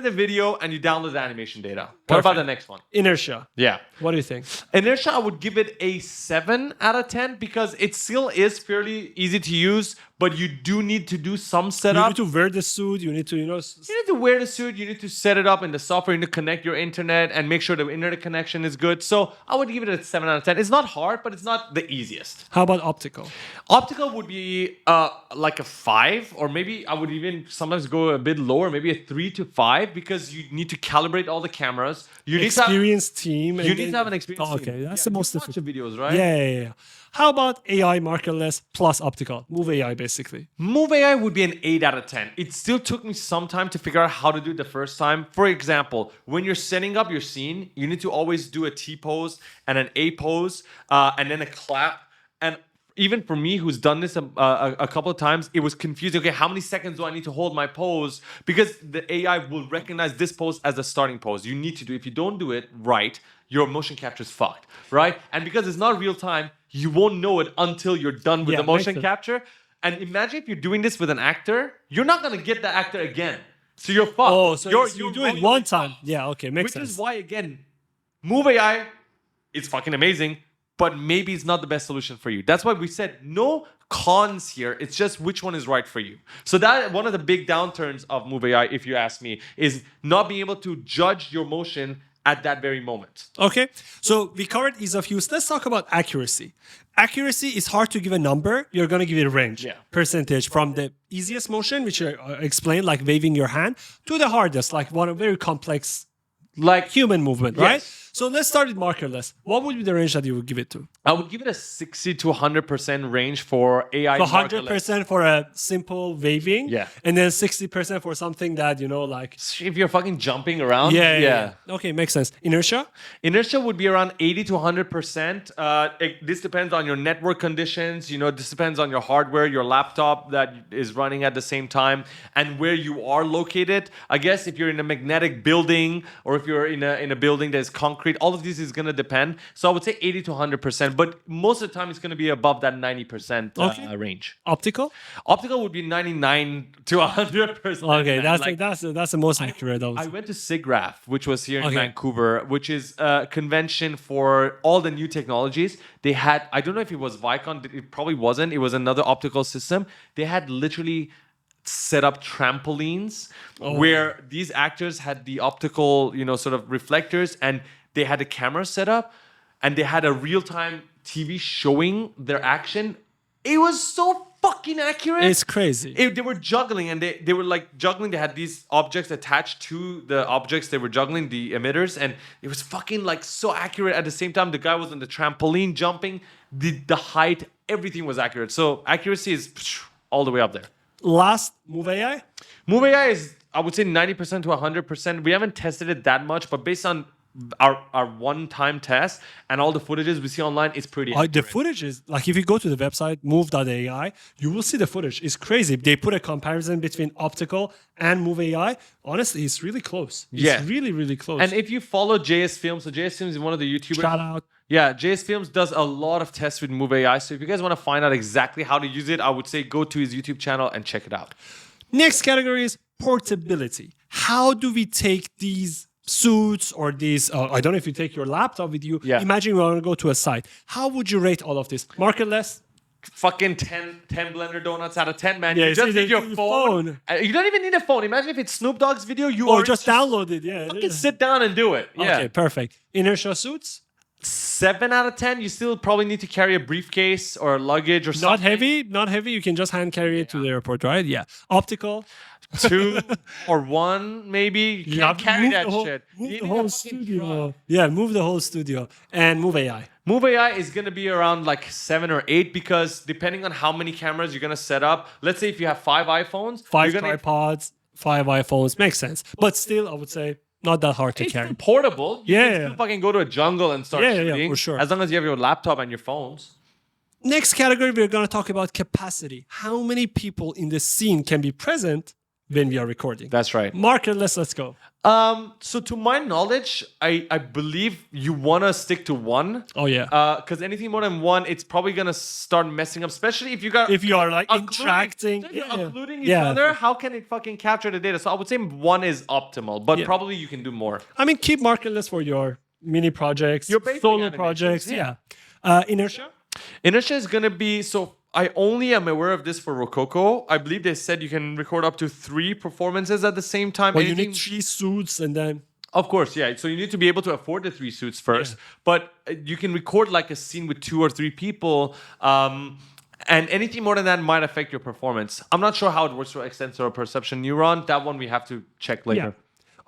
a video, and you download the animation data. What about the next one? Inertia. Yeah. What do you think? Inertia, I would give it a 7 out of 10 because it still is fairly easy to use, but you do need to do some You setup. need to wear the suit. You need to, You need to wear the suit, you need to set it up in the software, you need to connect your internet and make sure the internet connection is good. So I would give it a 7 out of 10. It's not hard, but it's not the easiest. How about optical? Optical would be like a 5, or maybe I would even sometimes go a bit lower, maybe a 3 to 5, because you need to calibrate all the cameras. You need Experienced team. You need to have an experienced team. Okay, that's the most bunch of difficult. videos, right? Yeah. How about AI Markerless plus optical? Move.ai, basically. Move.ai would be an 8 out of 10. It still took me some time to figure out how to do it the first time. For example, when you're setting up your scene, you need to always do a T pose and an A pose and then a clap. And even for me, who's done this a couple of times, it was confusing. Okay, how many seconds do I need to hold my pose? Because the AI will recognize this pose as the starting pose. You need to do. If you don't do it right, your motion capture is fucked, right? And because it's not real time, you won't know it until you're done with the motion capture. And imagine if you're doing this with an actor, you're not gonna get the actor again. So you're fucked. Oh, so you do it one time. Yeah, okay, makes sense. Which is why, again, Move.ai is fucking amazing, but maybe it's not the best solution for you. That's why we said no cons here. It's just which one is right for you. So that one of the big downturns of Move.ai, if you ask me, is not being able to judge your motion at that very moment. Okay, so we covered ease of use. Let's talk about accuracy. Accuracy is hard to give a number. You're going to give it a range, percentage from the easiest motion, which I explained, like waving your hand, to the hardest, like one very complex, like human movement, right? So let's start with markerless. What would be the range that you would give it to? I would give it a 60 to 100% range for AI. So 100% for a simple waving, Yeah. and then 60% for something that, like... If you're fucking jumping around. Yeah. Okay, makes sense. Inertia? Inertia would be around 80 to 100%. This depends on your network conditions. This depends on your hardware, your laptop that is running at the same time, and where you are located. I guess if you're in a magnetic building, or if you're in a building that is concrete, all of this is going to depend. So I would say 80 to 100%, but most of the time it's going to be above that 90% range. Optical? Optical would be 99 to 100%. Okay, that's the most accurate. I went to SIGGRAPH, which was here in Vancouver, which is a convention for all the new technologies. They had, I don't know if it was Vicon, it probably wasn't. It was another optical system. They had literally set up trampolines where these actors had the optical, sort of reflectors, and they had a camera set up, and they had a real-time TV showing their action. It was so fucking accurate. It's crazy. They were juggling, and they were like juggling. They had these objects attached to the objects they were juggling, the emitters, and it was fucking like so accurate. At the same time, the guy was on the trampoline jumping, the height, everything was accurate. So accuracy is all the way up there. Last, Move.ai? Move.ai is, I would say, 90% to 100%. We haven't tested it that much, but based on our one-time test, and all the footages we see online is pretty The accurate. footage is like if you go to the website Move.ai, you will see the footage. It's crazy. They put a comparison between Optical and Move.ai. Honestly, it's really close. It's Yeah. really, really close. And if you follow JS Films, so JS Films is one of the YouTubers. Shout out. Yeah, JS Films does a lot of tests with Move.ai. So if you guys want to find out exactly how to use it, I would say go to his YouTube channel and check it out. Next category is portability. How do we take these suits or these, I don't know if you take your laptop with you. Yeah. Imagine you want to go to a site. How would you rate all of this? Markerless? Fucking 10 Blender Donuts out of 10, man. Yeah, you just it's need your your phone. phone. You don't even need a phone. Imagine if it's Snoop Dogg's video, you Or already just download it. Yeah. fucking sit down and do it. Yeah. Okay, perfect. Inertia suits? 7 out of 10. You still probably need to carry a briefcase or luggage or something. Not heavy. You can just hand carry it to the airport, right? Yeah. Optical? 2 or 1, maybe. You have can't to carry move that the whole, shit. Move You the need a whole fucking studio. truck. Yeah, move the whole studio. And Move AI. Move.ai is going to be around like 7 or 8 because depending on how many cameras you're going to set up, let's say if you have 5 iPhones, 5 you're gonna, tripods, 5 iPhones. Makes sense. But still, I would say not that hard to it's carry. still portable. You Yeah, can yeah. still fucking go to a jungle and start Yeah, shooting. for sure. As long as you have your laptop and your phones. Next category, we're going to talk about capacity. How many people in the scene can be present when we are recording? That's right. Markerless, let's go. So to my knowledge, I believe you want to stick to 1. Oh, yeah. Because anything more than 1, it's probably going to start messing up, especially if you got... If you are like occluding- interacting. If you're occluding each Yeah. other, how can it fucking capture the data? So I would say 1 is optimal, but Yeah. probably you can do more. I mean, keep Markerless for your mini projects, Your basic solo animations, projects. yeah. Yeah. Inertia? Inertia is going to be... So I only am aware of this for Rokoko. I believe they said you can record up to 3 performances at the same time. Well, you Anything- need 3 suits and then... Of course, yeah. So you need to be able to afford the 3 suits first, but you can record like a scene with 2 or 3 people, and anything more than that might affect your performance. I'm not sure how it works for extensor or perception neuron. That one we have to check later. Yeah.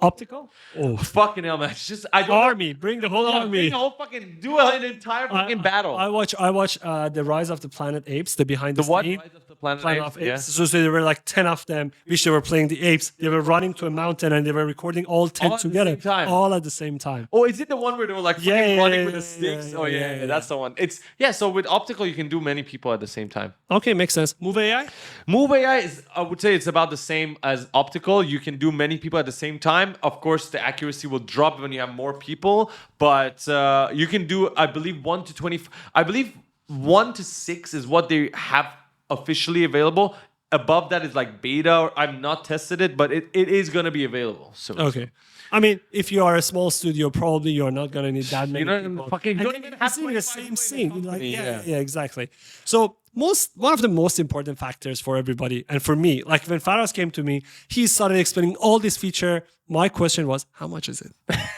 Optical? Oh, Fucking hell, man! It's just I don't army. Bring the whole army. bring a whole fucking do an entire fucking battle. I watch the Rise of the Planet Apes, the behind the what? scene. Rise of the Planet Planet Apes, of Apes. yeah. So there were like 10 of them, which they were playing the apes. They were running to a mountain and they were recording all 10 All at the together. same time. All at the same time. Oh, is it the one where they were like fucking Yeah, running with the yeah, sticks? yeah, Oh yeah, that's the one. It's so with optical you can do many people at the same time. Okay, makes sense. Move AI? Move.ai is, I would say, it's about the same as optical. You can do many people at the same time. Of course, the accuracy will drop when you have more people, but you can do, I believe, 1 to 20. I believe 1 to 6 is what they have officially available. Above that is like beta. Or I've not tested it, but it is going to be available soon. Okay. I mean, if you are a small studio, probably you're not going to need that many You're not people. fucking- And you don't then even you're have seeing the 25 same people in the scene. Like, company, yeah, exactly. So one of the most important factors for everybody, and for me, like when Faraz came to me, he started explaining all this feature. My question was, how much is it?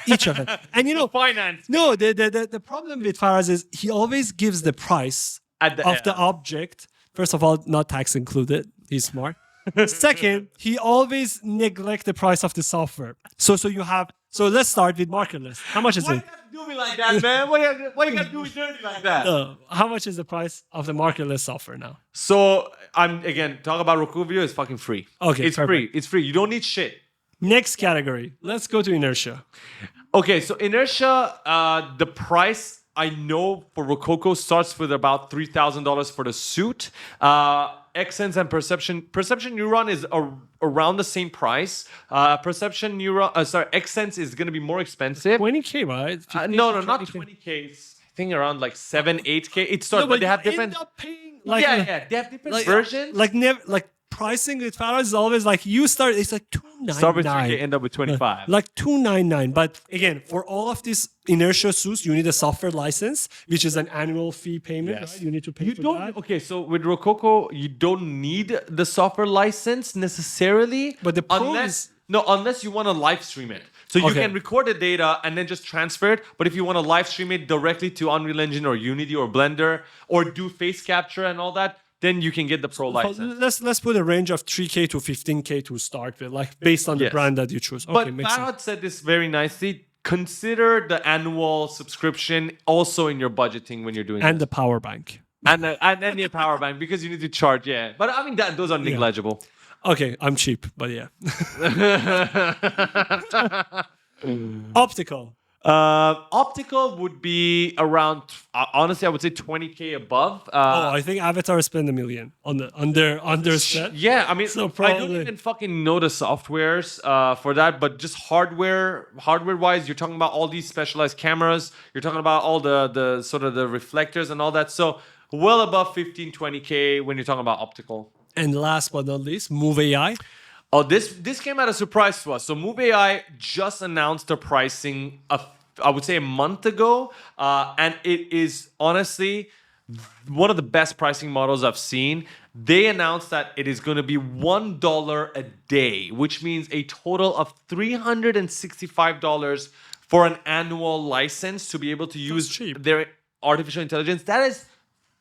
Each of it. And you know, Finance. no, the problem with Faraz is he always gives the price At the of end. the object. First of all, not tax included. He's smart. Second, he always neglect the price of the software. So let's start with Markerless. How much is Why you it? got to do me like that, man? Why you got to do me dirty like that? How much is the price of the Markerless software now? So I'm again talk about Roku video is fucking free. Okay, it's perfect. free. It's free. You don't need shit. Next category. Let's go to Inertia. Okay, so Inertia, the price I know for Rokoko starts with about $3,000 for the suit. Xsense and Perception Neuron is around the same price. Xsense is going to be more expensive. 20K, right? No, not 20K. I think around like 7, 8K. It starts, No, but they you have different. end up paying They have different versions. Like pricing with Faraz is always like you start. It's like $299. Start with 3K, end up with 25. Like $299. But again, for all of these Inertia suits, you need a software license, which is an annual fee payment. Yes. Right? You need to pay You for don't. that. Okay, so with Rokoko, you don't need the software license necessarily. But the pro unless is- unless you want to live stream it. So you Okay. can record the data and then just transfer it. But if you want to live stream it directly to Unreal Engine or Unity or Blender or do face capture and all that, then you can get the pro license. Let's put a range of 3K to 15K to start with, like based on the Yes. brand that you choose. Okay, But makes sense. Farhad said this very nicely. Consider the annual subscription also in your budgeting when you're doing And this. the power bank. And then your power bank because you need to charge. Yeah, but I mean those are negligible. Okay, I'm cheap, but yeah. Optical. Optical would be around, honestly, I would say 20K above. I think Avatar spent $1 million on their set. Yeah, I mean, So I don't probably- even fucking know the softwares for that, but just hardware-wise, you're talking about all these specialized cameras. You're talking about all the sort of the reflectors and all that. So well above 15, 20K when you're talking about optical. And last but not least, Move.ai. Oh, this came as a surprise to us. So Move.ai just announced their pricing, I would say a month ago, and it is honestly one of the best pricing models I've seen. They announced that it is going to be $1 a day, which means a total of $365 for an annual license to be able to use cheap. their artificial intelligence. That is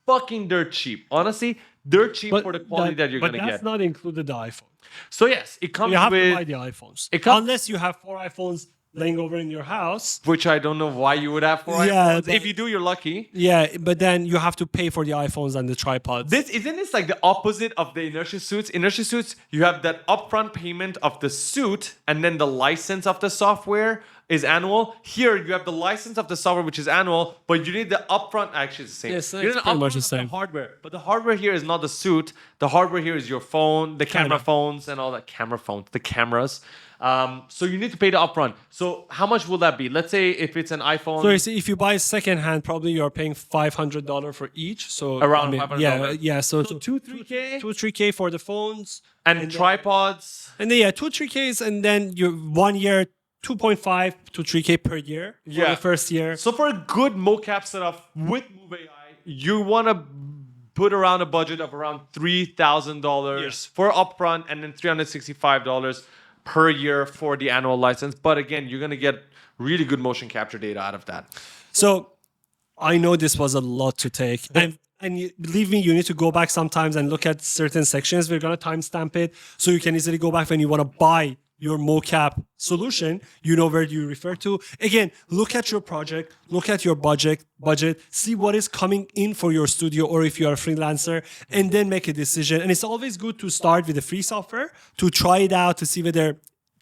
fucking dirt cheap. Honestly, dirt cheap for the quality that you're going to But get. that's not included the iPhone. So yes, it comes You have with, to buy the iPhones. It comes- Unless you have 4 iPhones laying over in your house. which I don't know why you would have for Yeah, iPhones. If you do, you're lucky. Yeah, but then you have to pay for the iPhones and the tripods. Isn't this like the opposite of the inertia suits? Inertia suits, you have that upfront payment of the suit, and then the license of the software is annual. Here, you have the license of the software, which is annual, but you need the upfront. Actually, it's the same. Yes, You it's need the pretty much the upfront of same. hardware, but the hardware here is not the suit. The hardware here is your phone, the camera phones, and all that. Camera phones, the cameras. So you need to pay the upfront. So how much will that be? Let's say if it's an iPhone. So you see, if you buy secondhand, probably you're paying $500 for each. So Around I mean, $500. Yeah. So 2-3K? 2-3K for the phones, and tripods. and then 2-3Ks, and then you 1 year 2.5 to 3K per year for Yeah. the first year. So for a good mocap setup with Move.ai, you want to put around a budget of around $3,000 for upfront, and then $365 per year for the annual license. But again, you're gonna get really good motion capture data out of that. So I know this was a lot to take, and believe me, you need to go back sometimes and look at certain sections. We're gonna timestamp it so you can easily go back when you want to buy your mocap solution. You know where you refer to. Again, look at your project, look at your budget, see what is coming in for your studio, or if you are a freelancer, and then make a decision. And it's always good to start with the free software to try it out to see whether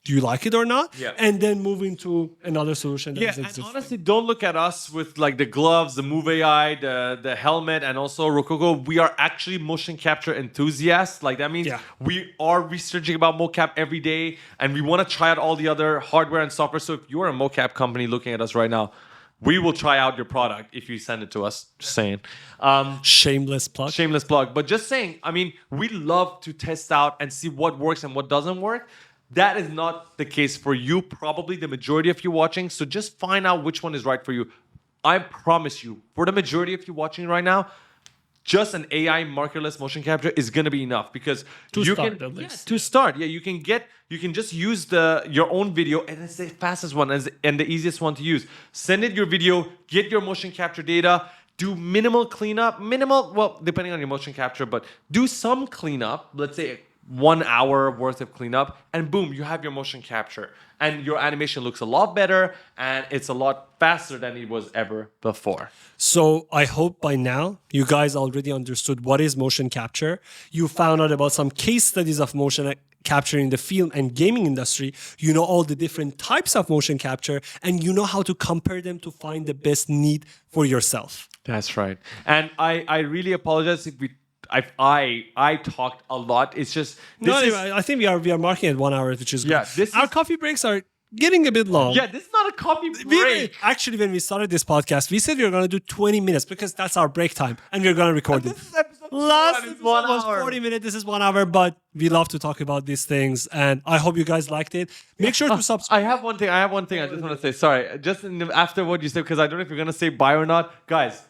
do you like it or not, Yeah. and then move into another solution. That Yeah, is and existing. honestly, don't look at us with like the gloves, the Move.ai, the helmet, and also Rokoko. We are actually motion capture enthusiasts. Like that means Yeah. we are researching about mocap every day, and we want to try out all the other hardware and software. So if you're a mocap company looking at us right now, we will try out your product if you send it to us. Just saying. Shameless plug. Shameless plug, but just saying. I mean, we love to test out and see what works and what doesn't work. That is not the case for you, probably the majority of you watching. So just find out which one is right for you. I promise you, for the majority of you watching right now, just an AI markerless motion capture is gonna be enough because To you start, can at least. to start. Yeah, you can just use your own video, and it's the fastest one and the easiest one to use. Send it your video, get your motion capture data. Do minimal cleanup, well, depending on your motion capture, but do some cleanup. Let's say 1 hour worth of cleanup, and boom, you have your motion capture, and your animation looks a lot better, and it's a lot faster than it was ever before. So I hope by now you guys already understood what is motion capture. You found out about some case studies of motion capture in the film and gaming industry. You know all the different types of motion capture, and you know how to compare them to find the best need for yourself. That's right. And I really apologize if I talked a lot. It's just I think we are marking at 1 hour, which is good. Yeah, Our coffee breaks are getting a bit long. yeah, this is not a coffee break. Actually, when we started this podcast, we said we were going to do 20 minutes because that's our break time, and we're going to record it. This is episode Last one, it's episode 1 was hour. 40 minutes. This is 1 hour, but we love to talk about these things, and I hope you guys liked it. Make sure to subscribe. I have one thing I just want to say. Sorry, just after what you said, because I don't know if you're gonna say bye or not, guys.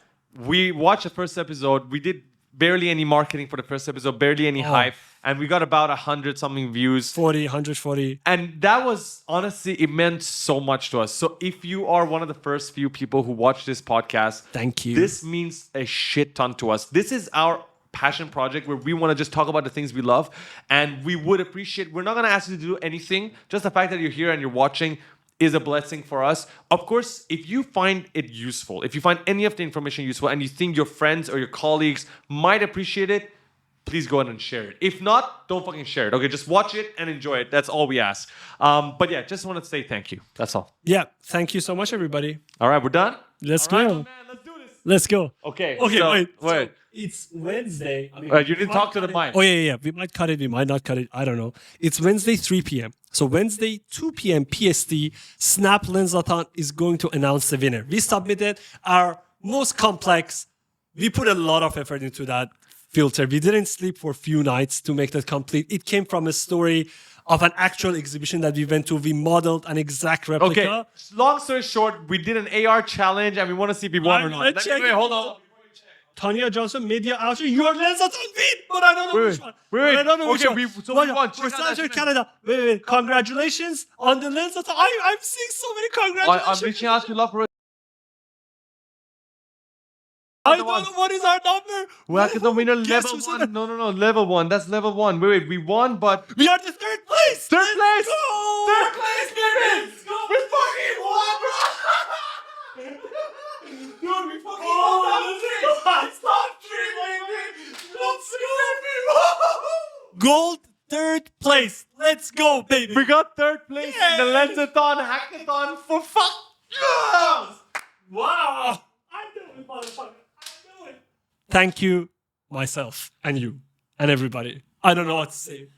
We watched the first episode. We did barely any marketing for the first episode, barely any hype, and we got about 100 something views. 140. And that was honestly, it meant so much to us. So if you are one of the first few people who watch this podcast, Thank you. This means a shit ton to us. This is our passion project where we want to just talk about the things we love, and we would appreciate. We're not going to ask you to do anything. Just the fact that you're here and you're watching is a blessing for us. Of course, if you find it useful, if you find any of the information useful, and you think your friends or your colleagues might appreciate it, please go ahead and share it. If not, don't fucking share it. Okay, just watch it and enjoy it. That's all we ask. But yeah, just wanted to say thank you. That's all. Yeah. Thank you so much, everybody. All right, we're done? Let's All right, go. my man, let's do this. Let's go. Okay. Okay, so- wait. Wait. So it's Wednesday. You didn't talk to the mic. Oh, yeah. We might cut it. We might not cut it. I don't know. It's Wednesday, 3 p.m. So Wednesday, 2 p.m. PST, Snap Lensathon is going to announce the winner. We submitted our most complex. We put a lot of effort into that filter. We didn't sleep for a few nights to make that complete. It came from a story of an actual exhibition that we went to. We modeled an exact replica. Okay, long story short, we did an AR challenge and we want to see if we won or not. Let's check Wait, it. hold on. Tanya Johnson, media outreach, your Lensathon win, but I don't know which one. wait. But I don't know which Okay, one. we won. For Check out that Canada. Wait. Congratulations on the Lensathon. I'm seeing so many congratulations. I'm reaching out to love for I don't know what is our number. We're the winner Guess level who's 1. in No, level 1. That's level 1. Wait, we won, but We are the third place. third place. Go! Third place, baby. We fucking won, bro. Dude, we fucking won. Stop dreaming. Gold third place. Let's go, baby. We got third place in the Yay. Lensathon hackathon for fuck. Yes. Wow. I know it, motherfucker. I know it. Thank you, myself, and you, and everybody. I don't know what to say.